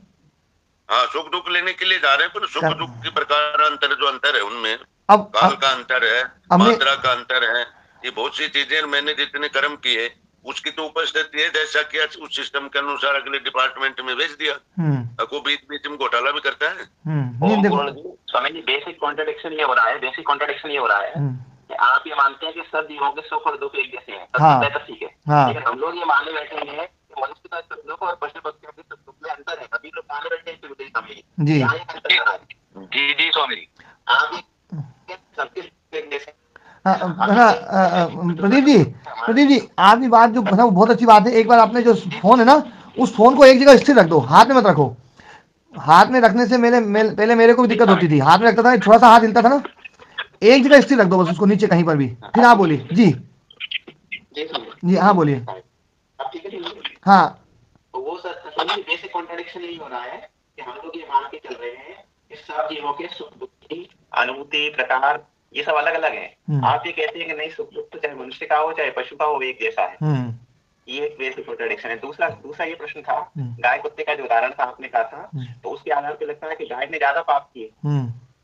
हाँ सुख दुख लेने के लिए जा रहे हैं, पर सुख दुख के प्रकार अंतर है उनमें। अब काल का अंतर है, मात्रा का अंतर है, ये बहुत सी चीजें। मैंने जितने कर्म किए उसकी तो उपस्थिति है, जैसा किया उस सिस्टम के अनुसार अगले डिपार्टमेंट में भेज दिया। को बीच में घोटाला भी करता है। स्वामी जी बेसिक कॉन्ट्रडिक्शन ये हो रहा है कि आप ये मानते हैं कि सब जीवों के सुख और दुख एक जैसे हैं, तब ठीक है। लेकिन हम लोग ये माने बैठे हैं कि मनुष्य का सुख दुख और पशु पक्षियों के सुख दुख में अंतर है। अभी लोग माने बैठे हैं जी जी स्वामी जी। आप सबके जैसे प्रदीप जी आपकी बात जो मतलब बहुत अच्छी बात है। एक बार आपने जो फोन है ना उस फोन को एक जगह स्थिर रख दो, हाथ में मत रखो। हाथ में रखने से पहले मेरे को भी दिक्कत होती थी, हाथ में रखता था थोड़ा सा हाथ हिलता था ना, एक जगह स्थिर रख दो बस उसको, नीचे कहीं पर भी। फिर आप बोलिए जी हाँ बोलिए। हाँ वो सर बेसिक कॉन्ट्रडिक्शन यही हो रहा है कि हम लोग ये मान के चल रहे हैं कि सब जीवों के सुख दुख की अनुभूति प्रकार ये सब अलग अलग है। आप ये कहते हैं कि नहीं सुख दुख तो चाहे मनुष्य का हो चाहे पशु का हो एक जैसा है। ये एक बेसिक कॉन्ट्रडिक्शन है। दूसरा ये प्रश्न था, गाय कुत्ते का जो उदाहरण था आपने कहा था, तो उसके आधार पर लगता है कि गाय ने ज्यादा पाप किए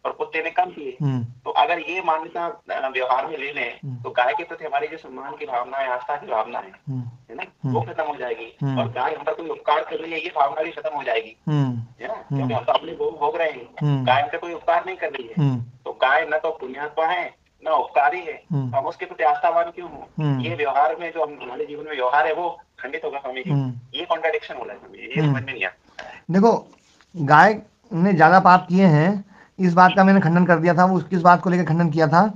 और कुत्ते ने कम किए। तो अगर ये मान्यता व्यवहार में ले लें तो गाय के प्रति हमारी जो सम्मान की भावना है, आस्था की भावना है ना, वो खत्म हो जाएगी। और गाय हम पर कोई उपकार कर रही है ये भावना भी खत्म हो जाएगी, है ना, क्योंकि हम तो अपने भोग रहे हैं, गाय हम पे कोई उपकार नहीं कर रही है। तो गाय न तो पुण्यात्मा है ना उपकारी है, हम उसके प्रति आस्थावान क्यों हो? ये व्यवहार में जो हमारे जीवन में व्यवहार है वो खंडित होगा स्वामी जी। ये कॉन्ट्राडिक्शन हो रहा है स्वामी जी, ये समझ में नहीं आता। देखो, गाय ने ज्यादा पाप किए हैं, इस बात का मैंने खंडन कर दिया था। वो किस बात को लेकर खंडन किया था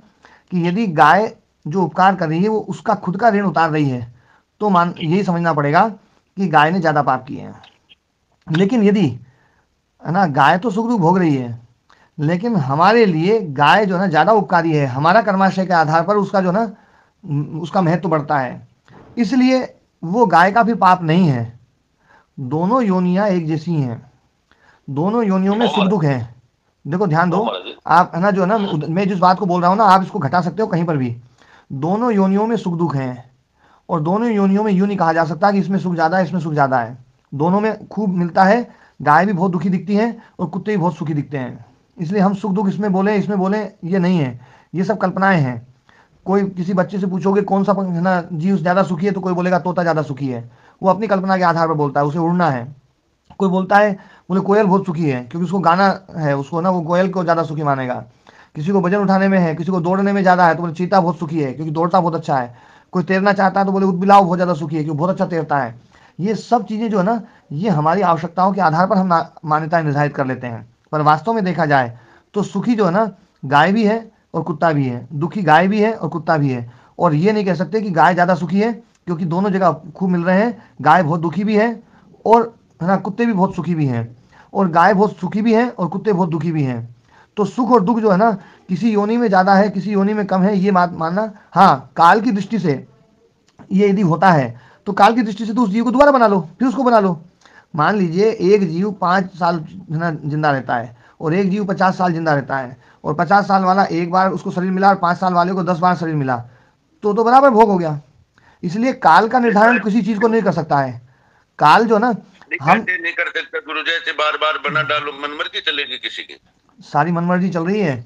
कि यदि गाय जो उपकार कर रही है वो उसका खुद का ऋण उतार रही है, तो यही समझना पड़ेगा कि गाय ने ज्यादा पाप किए हैं। लेकिन यदि है ना, गाय तो सुख दुख भोग रही है, लेकिन हमारे लिए गाय जो है ना ज्यादा उपकारी है, हमारा कर्माशय के आधार पर उसका जो ना उसका महत्व बढ़ता है, इसलिए वो गाय का फिर पाप नहीं है। दोनों योनियां एक जैसी हैं, दोनों योनियों में सुख दुख है। देखो ध्यान दो आप, है ना, जो है ना, मैं जिस बात को बोल रहा हूँ ना, आप इसको घटा सकते हो कहीं पर भी। दोनों योनियों में सुख दुख है, और दोनों योनियों में यूं नहीं कहा जा सकता कि इसमें सुख ज्यादा है इसमें सुख ज्यादा है। दोनों में खूब मिलता है। गाय भी बहुत दुखी दिखती है और कुत्ते भी बहुत सुखी दिखते हैं, इसलिए हम सुख दुख इसमें बोले ये नहीं है, ये सब कल्पनाएं हैं। कोई किसी बच्चे से पूछोगे कौन सा है ना जीव ज्यादा सुखी है, तो कोई बोलेगा तोता ज्यादा सुखी है, वो अपनी कल्पना के आधार पर बोलता है, उसे उड़ना है। कोई बोलता है बोले कोयल बहुत सुखी है क्योंकि उसको गाना है, उसको ना वो कोयल को ज्यादा सुखी मानेगा। किसी को वजन उठाने में है, किसी को दौड़ने में ज्यादा है, तो बोले चीता बहुत सुखी है क्योंकि दौड़ता बहुत अच्छा है। कोई तैरना चाहता है तो बोले उदबिलाव बहुत ज्यादा सुखी है क्योंकि बहुत अच्छा तैरता है। ये सब चीजें जो है ना, ये हमारी आवश्यकताओं के आधार पर हम मान्यताएं निर्धारित कर लेते हैं, पर वास्तव में देखा जाए तो सुखी जो है ना गाय भी है और कुत्ता भी है, दुखी गाय भी है और कुत्ता भी है। और ये नहीं कह सकते कि गाय ज्यादा सुखी है, क्योंकि दोनों जगह खूब मिल रहे हैं। गाय बहुत दुखी भी है और है ना कुत्ते भी बहुत सुखी भी हैं, और गाय बहुत सुखी भी है और कुत्ते बहुत दुखी भी हैं। तो सुख और दुख जो है ना, किसी योनि में ज्यादा है किसी योनि में कम है, ये बात मानना। हाँ, काल की दृष्टि से ये यदि होता है तो काल की दृष्टि से तो उस जीव को दोबारा बना लो, फिर उसको बना लो। मान लीजिए एक जीव 5 साल जिंदा रहता है और एक जीव 50 साल जिंदा रहता है, और 50 साल वाला एक बार उसको शरीर मिला और 5 साल वाले को 10 बार शरीर मिला, तो बराबर भोग हो गया। इसलिए काल का निर्धारण किसी चीज को नहीं कर सकता है। काल जो ना हम नहीं कर सकते गुरु, जैसे बार बार बना डालो मनमर्जी चलेगी किसी की, सारी मनमर्जी चल रही है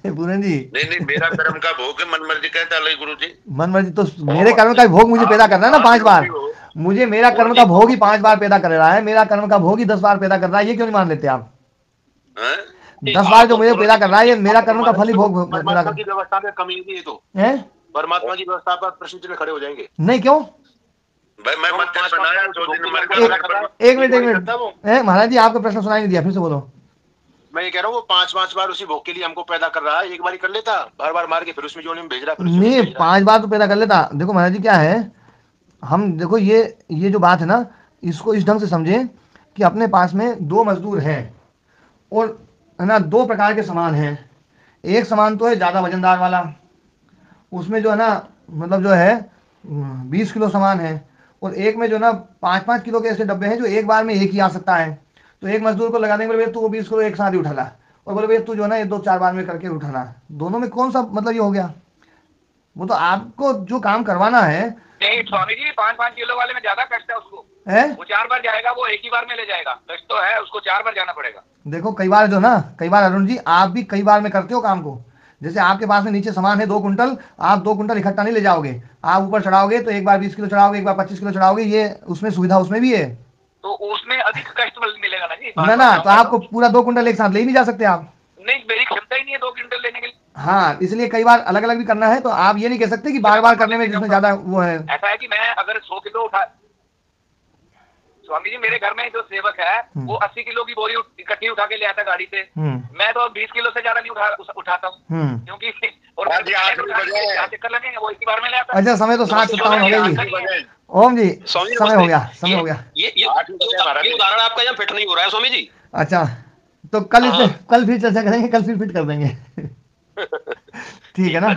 पूरन जी। नहीं मेरा कर्म का भोग है, मनमर्जी कहता है गुरु जी। मनमर्जी तो मेरे कर्म का भोग मुझे पैदा करना है ना 5 बार, मुझे मेरा कर्म का भोग ही 5 बार पैदा कर रहा है, मेरा कर्म का भोग ही 10 बार पैदा कर रहा है। ये क्यों नहीं मान लेते आप? 10 बार जो मुझे पैदा कर रहा है ये मेरा कर्म का फल ही भोग परमात्मा की व्यवस्था में कमी नहीं है, तो है परमात्मा की व्यवस्था पर प्रश्न चिन्ह खड़े हो जाएंगे। नहीं क्यों भाई, मैं मंदिर बनाया 2 दिन एक मिनट महाराज जी, आपका प्रश्न सुनाई नहीं दिया, फिर से बोलो। मैं ये कह रहा हूँ वो 5 बार उसी भोग के लिए हमको पैदा कर रहा है, एक बार ही कर लेता, बार बार मार के फिर उसमें जो नहीं भेज रहा नहीं, 5 बार तो पैदा कर लेता। देखो महाराज जी क्या है, हम देखो ये जो बात है ना, इसको इस ढंग से समझें कि अपने पास में 2 मजदूर हैं और है ना 2 प्रकार के सामान हैं। एक सामान तो है ज्यादा वजनदार वाला, उसमें जो है ना मतलब जो है 20 किलो सामान है, और एक में जो ना 5-5 किलो के ऐसे डब्बे हैं जो एक बार में एक ही आ सकता है। तो एक मजदूर को लगा देंगे, भैया तू वो 20 किलो एक साथ ही उठाना, और बोले भैया तू जो है ना ये 2-4 बार में करके उठाना। दोनों में कौन सा मतलब ये हो गया? वो तो आपको जो काम करवाना है। नहीं स्वामी जी, 5-5 किलो वाले में ज्यादा कष्ट है उसको है, वो 4 बार जाएगा, वो एक ही बार में ले जाएगा। कष्ट तो है, उसको 4 बार जाना पड़ेगा। देखो कई बार जो ना, कई बार अरुण जी आप भी कई बार में करते हो काम को। जैसे आपके पास में नीचे सामान है 2 कुंटल, आप 2 कुंटल इकट्ठा नहीं ले जाओगे, आप ऊपर चढ़ाओगे तो एक बार 20 किलो चढ़ाओगे, एक बार 25 किलो चढ़ाओगे, ये उसमें सुविधा उसमें भी है, तो उसमें अधिक कष्ट मिलेगा ना जी। ना तो आपको पूरा 2 कुंटल एक साथ ले नहीं जा सकते आप। नहीं, मेरी क्षमता ही नहीं है 2 क्विंटल लेने के लिए। हाँ, इसलिए कई बार अलग अलग भी करना है, तो आप ये नहीं कह सकते कि बार बार करने में जिसमें ज्यादा वो है। ऐसा है कि मैं अगर 100 किलो उठा, स्वामी जी मेरे घर में जो सेवक है वो 80 किलो की बोरी इकट्ठी उठा के ले आता गाड़ी से, मैं तो 20 किलो से ज्यादा नहीं उठाता हूँ, क्योंकि और चक्कर लगेंगे, वो इसी बार में ले आता। अच्छा, समय तो 7:57 हो गई। ओम जी समय हो गया, समय हो गया। ये उदाहरण आपका यहाँ फिट नहीं हो रहा है स्वामी जी। अच्छा, तो कल फिर चर्चा करेंगे, कल फिर फिट कर देंगे ठीक है ना।